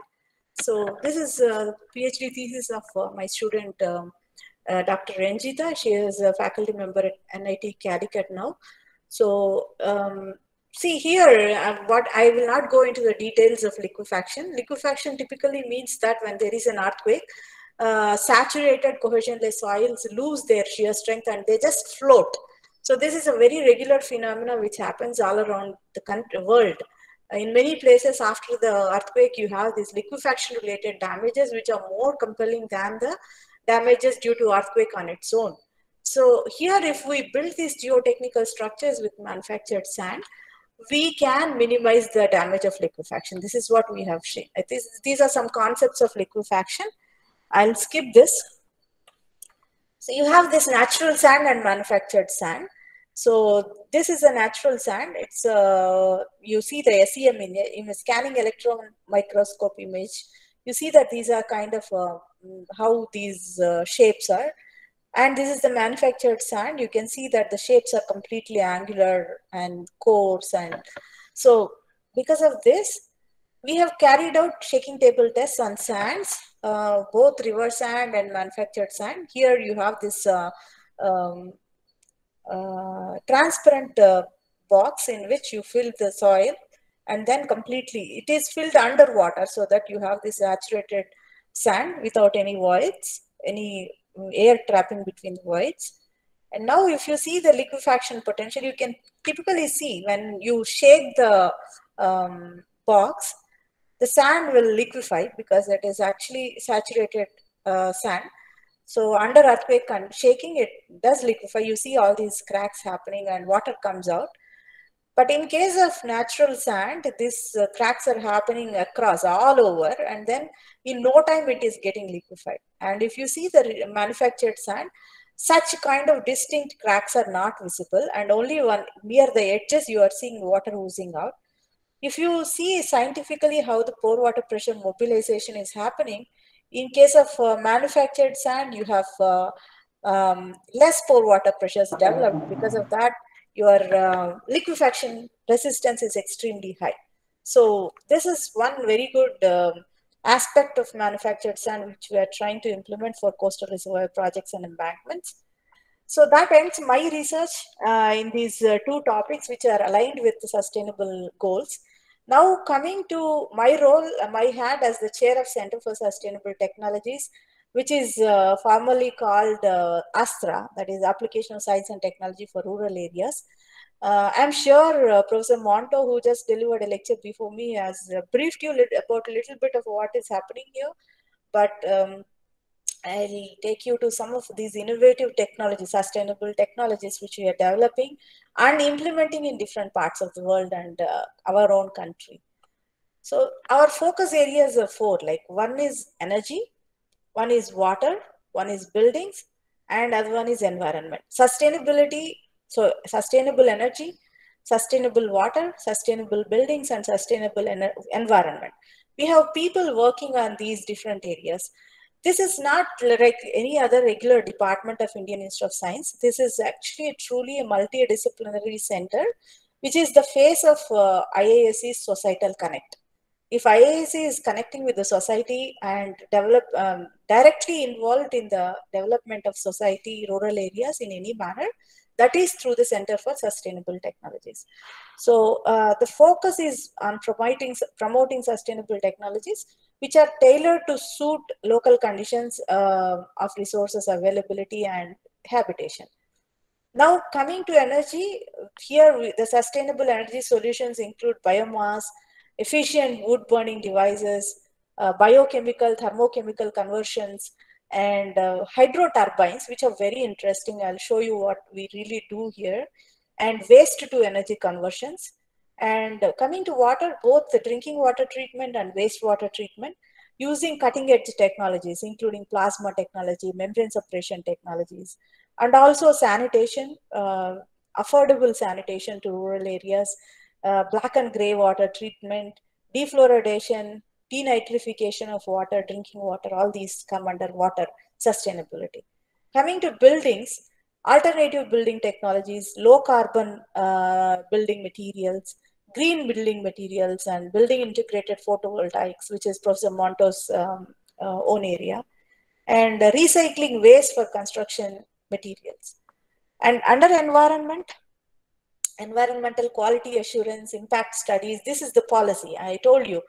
So this is the PhD thesis of my student, Dr. Ranjita. She is a faculty member at NIT Calicut now. So see here, what I will not go into the details of liquefaction. Liquefaction typically means that when there is an earthquake, saturated cohesionless soils lose their shear strength and they just float. So this is a very regular phenomenon which happens all around the world. In many places after the earthquake, you have these liquefaction related damages which are more compelling than the damages due to earthquake on its own. So here, if we build these geotechnical structures with manufactured sand, we can minimize the damage of liquefaction. This is what we have shown. These are some concepts of liquefaction. I'll skip this. So you have this natural sand and manufactured sand. So this is a natural sand. It's you see the SEM in a scanning electron microscope image. You see that these are kind of how these shapes are. And this is the manufactured sand. You can see that the shapes are completely angular and coarse. And so because of this, we have carried out shaking table tests on sands, both river sand and manufactured sand. Here you have this transparent box in which you fill the soil, and then completely it is filled underwater so that you have this saturated sand without any voids, any air trapping between the voids. And now if you see the liquefaction potential, you can typically see when you shake the box, the sand will liquefy because it is actually saturated sand. So under earthquake shaking, it does liquefy. You see all these cracks happening and water comes out. But in case of natural sand, these cracks are happening across all over, and then in no time it is getting liquefied. And if you see the manufactured sand, such kind of distinct cracks are not visible, and only one near the edges you are seeing water oozing out. If you see scientifically how the pore water pressure mobilization is happening, in case of manufactured sand, you have less pore water pressures developed. Because of that, your liquefaction resistance is extremely high. So this is one very good aspect of manufactured sand which we are trying to implement for coastal reservoir projects and embankments. So that ends my research in these two topics which are aligned with the sustainable goals. Now coming to my role, my hat as the chair of Center for Sustainable Technologies, which is formally called ASTRA, that is Application of Science and Technology for Rural Areas. I'm sure Professor Monto, who just delivered a lecture before me, has briefed you about a little bit of what is happening here, but I'll take you to some of these innovative technologies, sustainable technologies, which we are developing and implementing in different parts of the world and our own country. So our focus areas are four, like one is energy, one is water, one is buildings, and other one is environment. Sustainability, so sustainable energy, sustainable water, sustainable buildings, and sustainable environment. We have people working on these different areas. This is not like any other regular department of Indian Institute of Science. This is actually truly a multidisciplinary center, which is the face of IISc's Societal Connect. If IISc is connecting with the society and directly involved in the development of society, rural areas in any manner, that is through the Center for Sustainable Technologies. So the focus is on promoting sustainable technologies, which are tailored to suit local conditions of resources availability and habitation. Now coming to energy, here the sustainable energy solutions include biomass, efficient wood burning devices, biochemical, thermochemical conversions, and hydro turbines, which are very interesting. I'll show you what we really do here, and waste to energy conversions. And coming to water, both the drinking water treatment and wastewater treatment using cutting edge technologies, including plasma technology, membrane separation technologies, and also sanitation, affordable sanitation to rural areas, black and gray water treatment, defluoridation, denitrification of water, drinking water, all these come under water sustainability. Coming to buildings, alternative building technologies, low carbon building materials, green building materials and building integrated photovoltaics, which is Professor Monto's own area, and recycling waste for construction materials. And under environmental quality assurance, impact studies, this is the policy. I told you,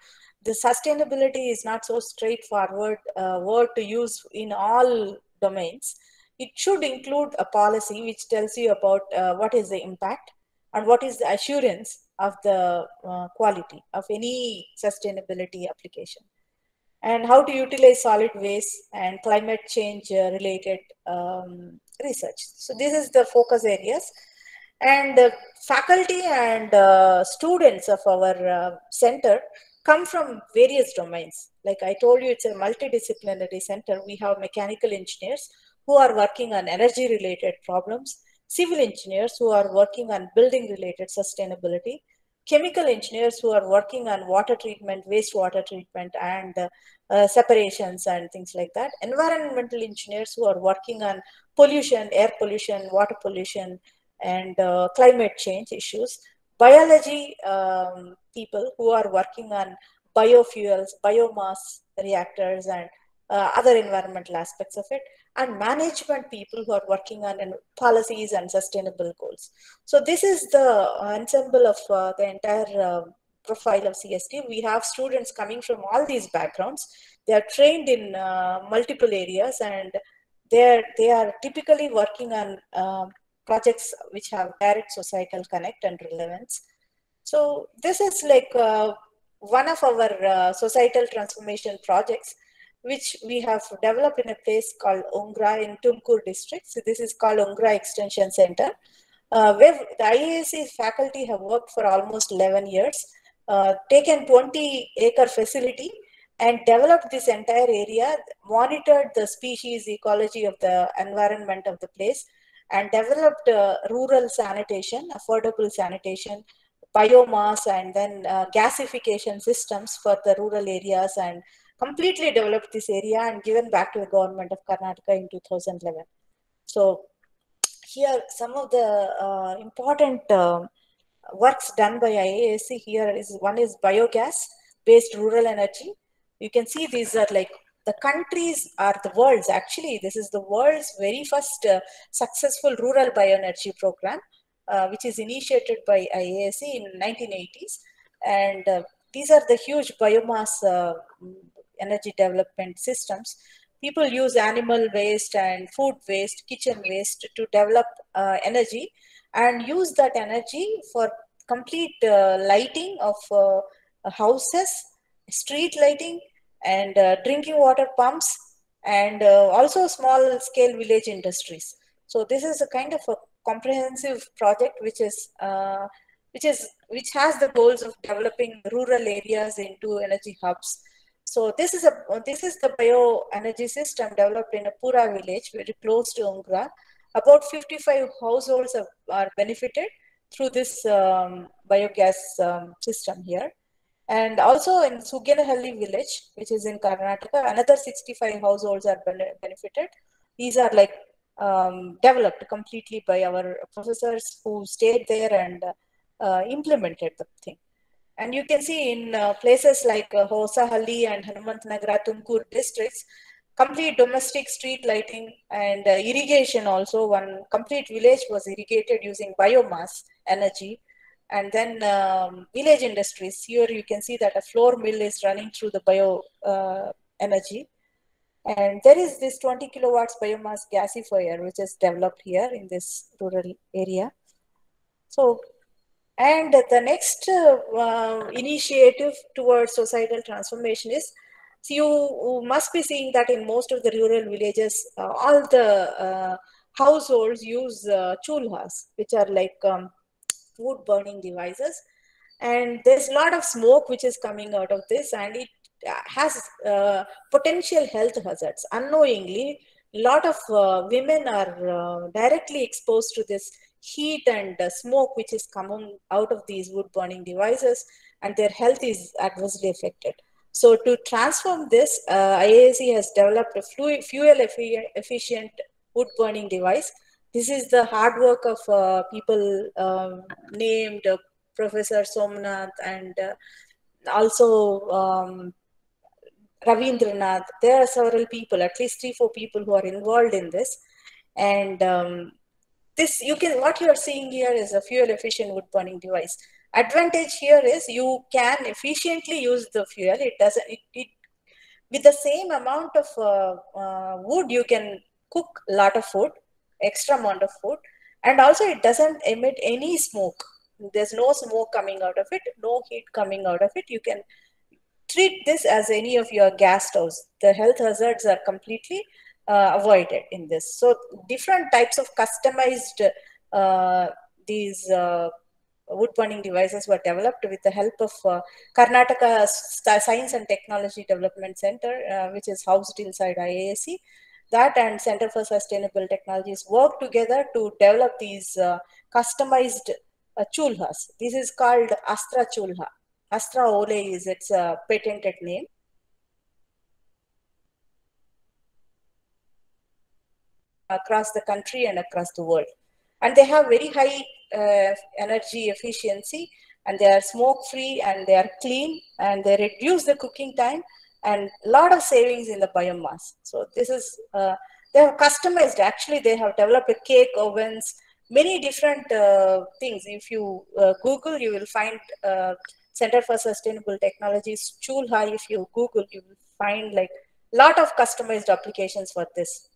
the sustainability is not so straightforward word to use in all domains. It should include a policy which tells you about what is the impact and what is the assurance of the quality of any sustainability application, and how to utilize solid waste and climate change related research. So this is the focus areas. And faculty and students of our center come from various domains. Like I told you, it's a multidisciplinary center. We have mechanical engineers who are working on energy related problems, civil engineers who are working on building related sustainability, chemical engineers who are working on water treatment, wastewater treatment, and separations and things like that, environmental engineers who are working on pollution, air pollution, water pollution, and climate change issues, biology people who are working on biofuels, biomass reactors, and other environmental aspects of it, and management people who are working on policies and sustainable goals. So this is the ensemble of the entire profile of CST. We have students coming from all these backgrounds. They are trained in multiple areas, and they are typically working on projects which have direct societal connect and relevance. So this is like one of our societal transformation projects, which we have developed in a place called Ungra in Tumkur district. So this is called Ungra Extension Center, where the IASC faculty have worked for almost 11 years, taken 20-acre facility and developed this entire area, monitored the species ecology of the environment of the place, and developed rural sanitation, affordable sanitation, biomass, and then gasification systems for the rural areas, and completely developed this area and given back to the government of Karnataka in 2011. So here some of the important works done by IASC here is, one is biogas based rural energy. You can see these are like the countries are the world's, actually this is the world's very first successful rural bioenergy program, which is initiated by IASC in 1980s. And these are the huge biomass energy development systems. People use animal waste and food waste, kitchen waste to develop energy and use that energy for complete lighting of houses, street lighting, and drinking water pumps, and also small scale village industries. So this is a kind of a comprehensive project which has the goals of developing rural areas into energy hubs. So this is the bioenergy system developed in a Pura village very close to Ungra. About 55 households are benefited through this biogas system here. And also in Sugenahalli village, which is in Karnataka, another 65 households are benefited. These are like developed completely by our professors who stayed there and implemented the thing. And you can see in places like Hosahalli and Hanumantanagar, Tumkur districts, complete domestic street lighting and irrigation also. One complete village was irrigated using biomass energy. And then village industries, here you can see that a flour mill is running through the bio energy. And there is this 20 kilowatts biomass gasifier, which is developed here in this rural area. So, and the next initiative towards societal transformation is, so you must be seeing that in most of the rural villages, all the households use chulhas, which are like wood burning devices. And there's a lot of smoke which is coming out of this, and it has potential health hazards. Unknowingly, a lot of women are directly exposed to this heat and smoke which is coming out of these wood burning devices, and their health is adversely affected. So to transform this, IASC has developed a fuel efficient wood burning device. This is the hard work of people named Professor Somnath, and also Ravindranath. There are several people, at least 3-4 people who are involved in this. And this, what you are seeing here is a fuel efficient wood burning device. Advantage here is you can efficiently use the fuel. It doesn't, with the same amount of wood, you can cook a lot of food, extra amount of food. And also it doesn't emit any smoke. There's no smoke coming out of it, no heat coming out of it. You can treat this as any of your gas stoves. The health hazards are completely avoided in this. So different types of customized these wood burning devices were developed with the help of Karnataka Science and Technology Development Center, which is housed inside IISc. That and Center for Sustainable Technologies work together to develop these customized chulhas. This is called Astra Chulha. Astra Ole is its patented name. Across the country and across the world. And they have very high energy efficiency, and they are smoke free, and they are clean, and they reduce the cooking time, and a lot of savings in the biomass. So this is, they have customized, actually they have developed a cake ovens, many different things. If you Google, you will find Center for Sustainable Technologies Chulha. If you Google, you will find like a lot of customized applications for this.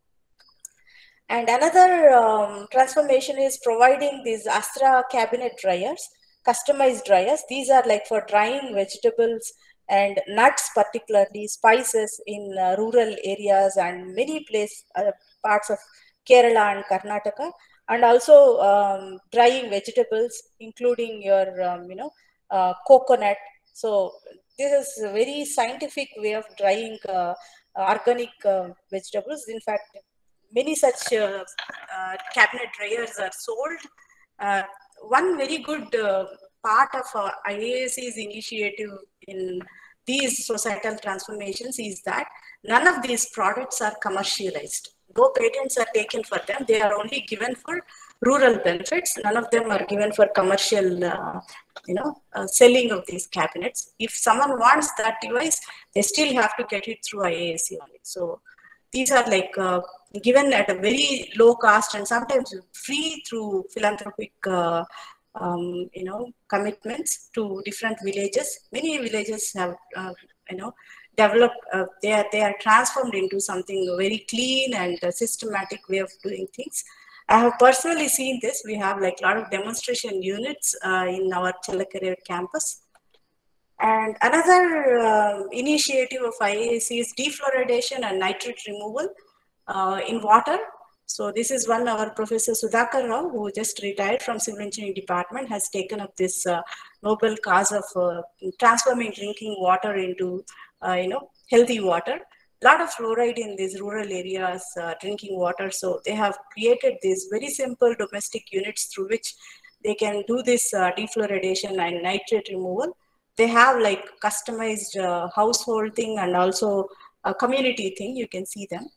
And another transformation is providing these Astra cabinet dryers, customized dryers. These are like for drying vegetables and nuts, particularly spices in rural areas and many parts of Kerala and Karnataka, and also drying vegetables, including your coconut. So this is a very scientific way of drying organic vegetables. In fact, many such cabinet dryers are sold. One very good part of IISc's initiative in these societal transformations is that none of these products are commercialized. Though patents are taken for them, they are only given for rural benefits. None of them are given for commercial selling of these cabinets. If someone wants that device, they still have to get it through IISc only. So these are like given at a very low cost and sometimes free through philanthropic commitments to different villages. Many villages have developed, they are transformed into something very clean and systematic way of doing things. I have personally seen this. We have like a lot of demonstration units in our Challakere campus. And another initiative of IISc is defluoridation and nitrate removal in water. So this is one, our Professor Sudhakar Rao, who just retired from Civil Engineering Department, has taken up this noble cause of transforming drinking water into, healthy water. A lot of fluoride in these rural areas, drinking water. So they have created these very simple domestic units through which they can do this defluoridation and nitrate removal. They have like customized household thing and also a community thing. You can see them.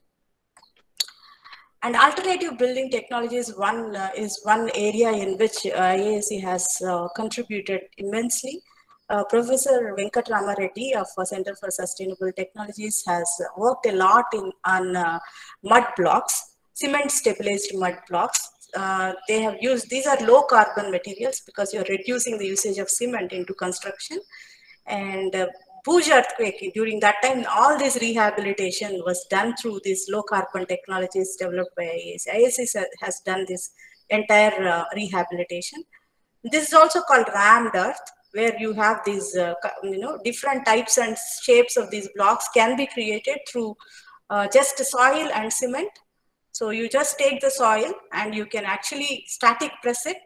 And alternative building technology is one area in which IISc has contributed immensely. Professor Venkatrama Reddy of Center for Sustainable Technologies has worked a lot on mud blocks, cement stabilized mud blocks. They have used, these are low carbon materials because you're reducing the usage of cement into construction. And Bhuj earthquake, during that time, all this rehabilitation was done through these low carbon technologies developed by IISc. IISc has done this entire rehabilitation. This is also called rammed earth, where you have these different types and shapes of these blocks can be created through just soil and cement. So you just take the soil and you can actually static press it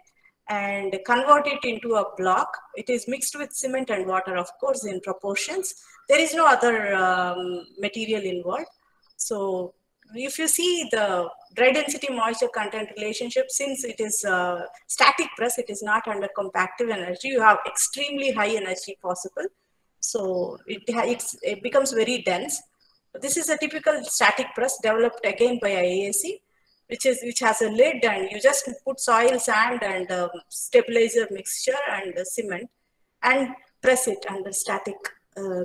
and convert it into a block. It is mixed with cement and water, of course, in proportions. There is no other material involved. So if you see the dry density moisture content relationship, since it is static press, it is not under compactive energy, you have extremely high energy possible. So it becomes very dense. This is a typical static press developed again by IISc. which has a lid, and you just put soil, sand, and stabilizer mixture and cement, and press it under static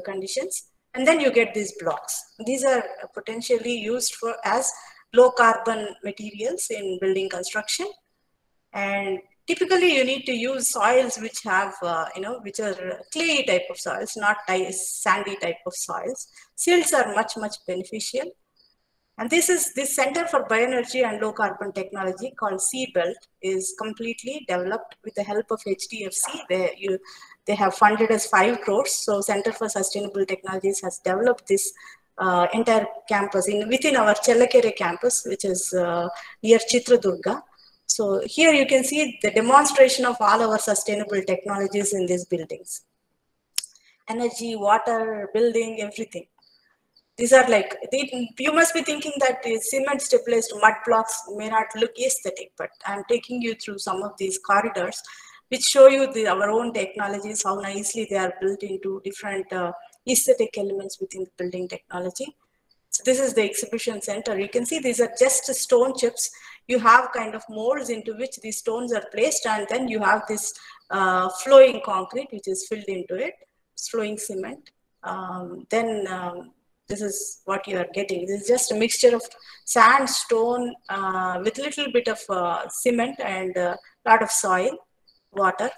conditions, and then you get these blocks. These are potentially used for as low carbon materials in building construction. And typically you need to use soils which have, which are clay type of soils, not sandy type of soils. Silts are much beneficial. And this Center for Bioenergy and Low Carbon Technology, called CBELT, is completely developed with the help of HDFC. They have funded us 5 crores. So Center for Sustainable Technologies has developed this entire campus within our Chellakere campus, which is near Chitradurga. So here you can see the demonstration of all our sustainable technologies in these buildings. Energy, water, building, everything. These are like, you must be thinking that cement stabilized mud blocks may not look aesthetic, but I'm taking you through some of these corridors which show you our own technologies, how nicely they are built into different aesthetic elements within the building technology. So this is the exhibition center. You can see these are just stone chips. You have kind of molds into which these stones are placed, and then you have this flowing concrete which is filled into it, flowing cement. This is what you are getting. This is just a mixture of sand, stone, with a little bit of cement and a lot of soil, water,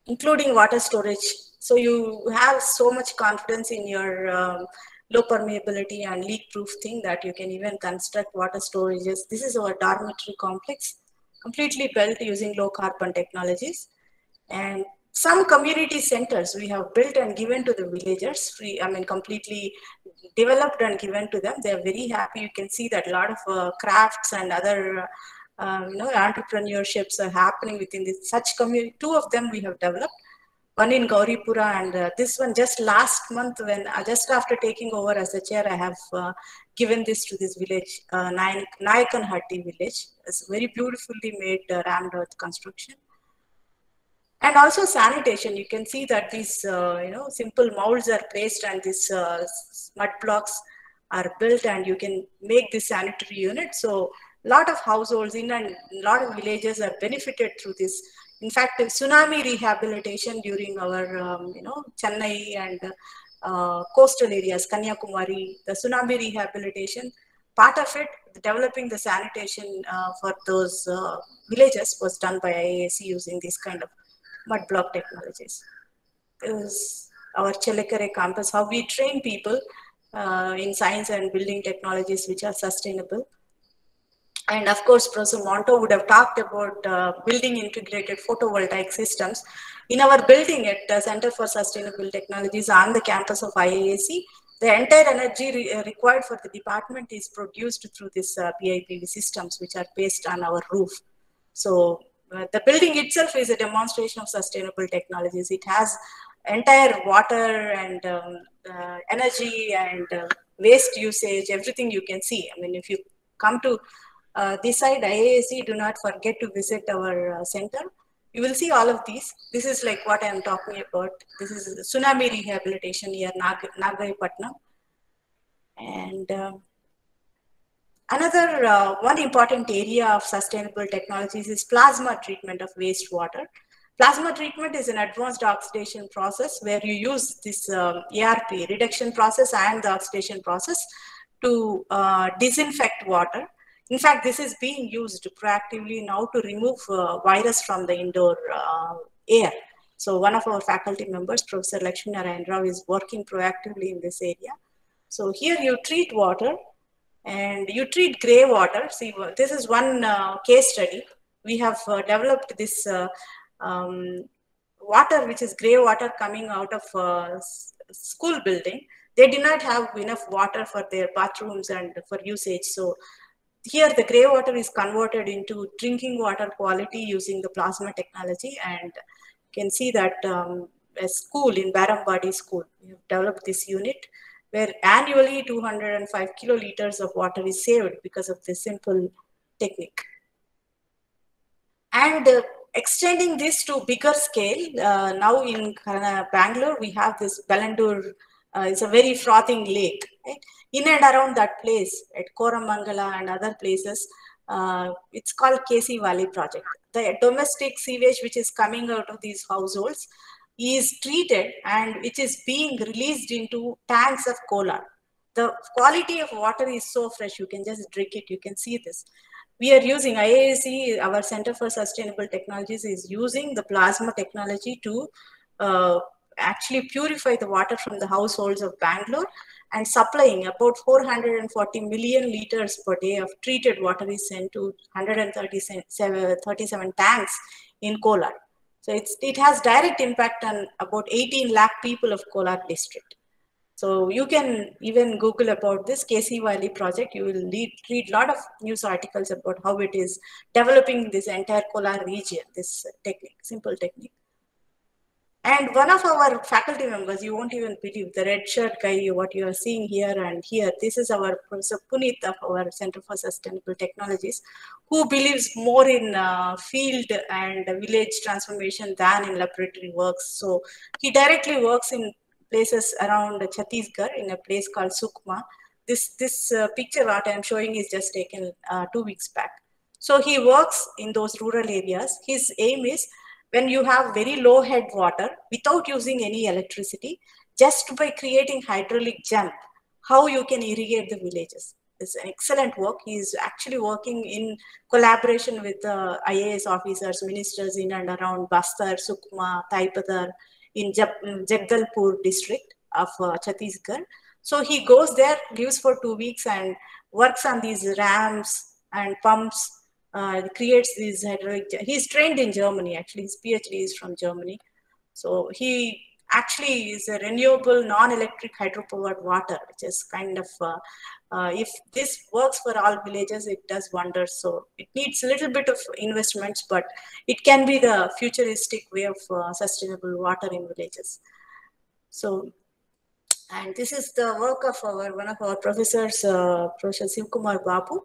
including water storage. So you have so much confidence in your low permeability and leak proof thing that you can even construct water storages. This is our dormitory complex, completely built using low carbon technologies. And some community centers we have built and given to the villagers free, completely developed and given to them. They are very happy. You can see that a lot of crafts and other entrepreneurships are happening within such community. 2 of them we have developed. One in Gauripura, and this one just last month, when just after taking over as the chair, I have given this to this village, Nayakanhatti village. It's very beautifully made rammed earth construction. And also sanitation. You can see that these simple molds are placed, and these mud blocks are built, and you can make this sanitary unit. So a lot of households and a lot of villages are benefited through this. In fact, tsunami rehabilitation during our, Chennai and coastal areas, Kanyakumari, the tsunami rehabilitation, part of it, developing the sanitation for those villages was done by IAAC using these kind of mud block technologies. This is our Chellakere campus, how we train people in science and building technologies which are sustainable. And of course, Professor Monto would have talked about building integrated photovoltaic systems. In our building at the Center for Sustainable Technologies on the campus of IAAC, the entire energy required for the department is produced through this PIPV systems, which are based on our roof. So the building itself is a demonstration of sustainable technologies. It has entire water and energy and waste usage, everything you can see. If you come to this side, IAAC, do not forget to visit our center. You will see all of these. This is like what I am talking about. This is tsunami rehabilitation near Nagaripatnam. And another one important area of sustainable technologies is plasma treatment of wastewater. Plasma treatment is an advanced oxidation process where you use this ARP, reduction process, and the oxidation process to disinfect water. In fact, this is being used proactively now to remove virus from the indoor air. So one of our faculty members, Professor Lakshmi Narayan Rao, is working proactively in this area. So here you treat water and you treat gray water. See, this is one case study. We have developed this water, which is gray water coming out of school building. They did not have enough water for their bathrooms and for usage. So here the gray water is converted into drinking water quality using the plasma technology. And you can see that a school in Barambadi school, we have developed this unit where annually 205 kiloliters of water is saved because of this simple technique. And extending this to bigger scale, now in Bangalore, we have this Bellandur. It's a very frothing lake, right? In and around that place at Koramangala and other places, it's called KC Valley project. The domestic sewage which is coming out of these households is treated and which is being released into tanks of Kolar. The quality of water is so fresh, you can just drink it, you can see this. We are using IISc, our Center for Sustainable Technologies is using the plasma technology to actually purify the water from the households of Bangalore and supplying about 440 million liters per day of treated water is sent to 137 tanks in Kolar. So it has direct impact on about 18 lakh people of Kolar district. So you can even Google about this KC Valley project. You will read a lot of news articles about how it is developing this entire Kolar region, this technique, simple technique. And one of our faculty members, you won't even believe, the red shirt guy, what you are seeing here and here, this is our Professor Puneet of our Center for Sustainable Technologies, who believes more in field and village transformation than in laboratory works. So he directly works in places around Chhattisgarh in a place called Sukma. This picture what I am showing is just taken 2 weeks back. So he works in those rural areas. His aim is when you have very low head water without using any electricity, just by creating hydraulic jump, how you can irrigate the villages. It's an excellent work. He is actually working in collaboration with IAS officers, ministers in and around Bastar, Sukma, Taipadar, in Jagdalpur district of Chhattisgarh. So he goes there, lives for 2 weeks and works on these rams and pumps, creates these hydraulic. He's trained in Germany, actually. His PhD is from Germany. So he actually is a renewable non-electric hydropowered water, which is kind of, if this works for all villages, it does wonders. So it needs a little bit of investments, but it can be the futuristic way of sustainable water in villages. So, and this is the work of one of our professors, Professor Sivkumar Babu.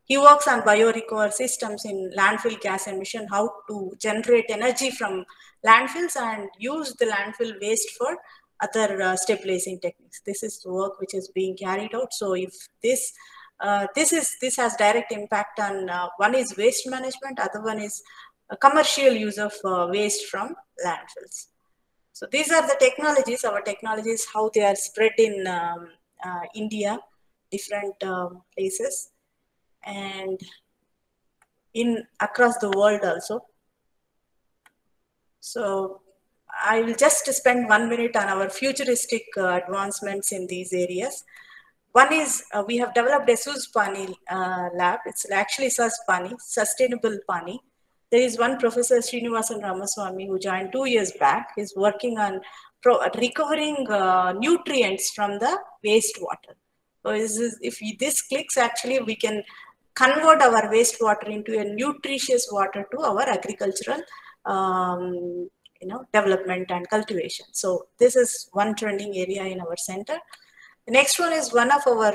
He works on biorecovery systems in landfill gas emission, how to generate energy from landfills and use the landfill waste for other stabilizing techniques. This is the work which is being carried out. So if this has direct impact on one is waste management, other one is a commercial use of waste from landfills. So these are the technologies, our technologies, how they are spread in India, different places, and in across the world also. So I will just spend 1 minute on our futuristic advancements in these areas. One is we have developed a SUS-PANI lab. It's actually SUS-PANI, Sustainable PANI. There is one Professor Srinivasan Ramaswamy who joined 2 years back. He's working on recovering nutrients from the wastewater. So if this clicks, actually we can convert our wastewater into a nutritious water to our agricultural development and cultivation. So this is one trending area in our center. The next one is one of our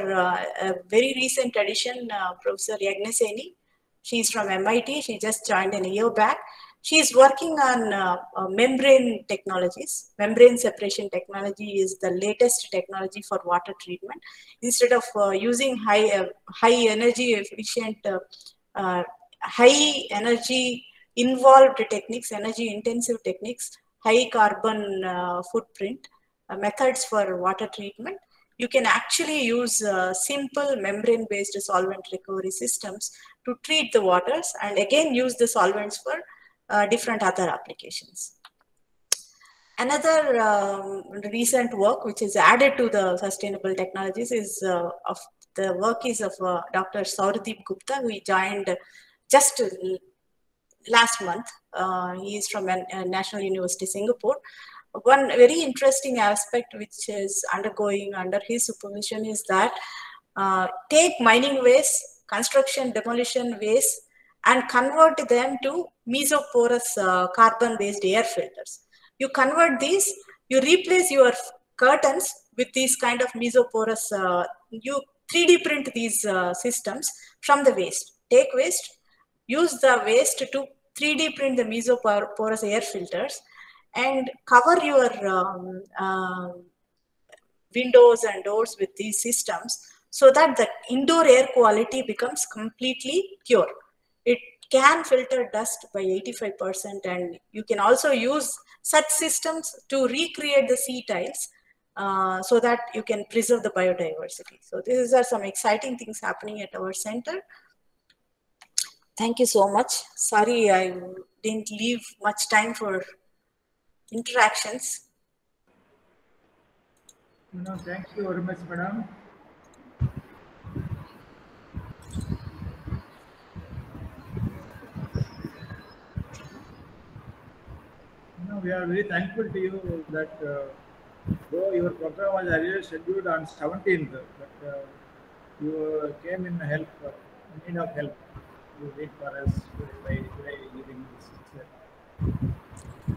very recent addition, Professor Yagneseni. She's from MIT. She just joined a year back. She's working on membrane technologies. Membrane separation technology is the latest technology for water treatment. Instead of using high energy efficient, high energy involved techniques, energy intensive techniques, high carbon footprint methods for water treatment, you can actually use simple membrane based solvent recovery systems to treat the waters and again use the solvents for different other applications. Another recent work which is added to the sustainable technologies is of Dr. Sauradeep Gupta, who joined just last month. He is from National University, Singapore. One very interesting aspect which is undergoing under his supervision is that take mining waste, construction demolition waste, and convert them to mesoporous carbon-based air filters. You convert these, you replace your curtains with these kind of mesoporous, you 3D print these systems from the waste. Take waste, use the waste to 3D print the mesoporous air filters and cover your windows and doors with these systems so that the indoor air quality becomes completely pure. It can filter dust by 85%, and you can also use such systems to recreate the sea tiles so that you can preserve the biodiversity. So these are some exciting things happening at our center. Thank you so much. Sorry, I didn't leave much time for interactions. No, thank you very much, madam. No, we are very thankful to you that though your program was earlier scheduled on 17th, but you came in help, in need of help. You wait for us by giving this.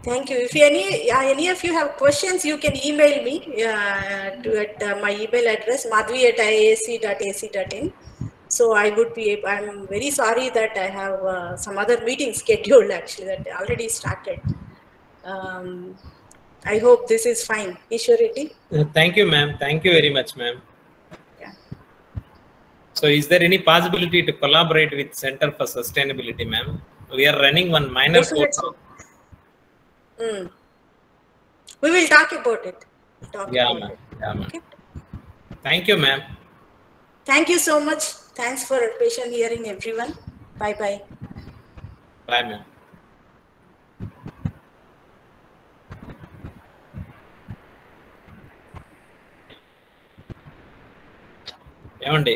Thank you. If any of you have questions, you can email me at my email address madhvi@iasc.ac.in. So I would be. I'm very sorry that I have some other meetings scheduled actually that already started. I hope this is fine. Ishwariti. Thank you, ma'am. Thank you very much, ma'am. Yeah. So is there any possibility to collaborate with Center for Sustainability, ma'am? We are running one minor course. We will talk about it. Yeah, ma'am. Yeah, ma'am. Okay. Thank you, ma'am. Thank you so much. Thanks for patient hearing, everyone. Bye-bye. Bye, ma'am. ఏమండి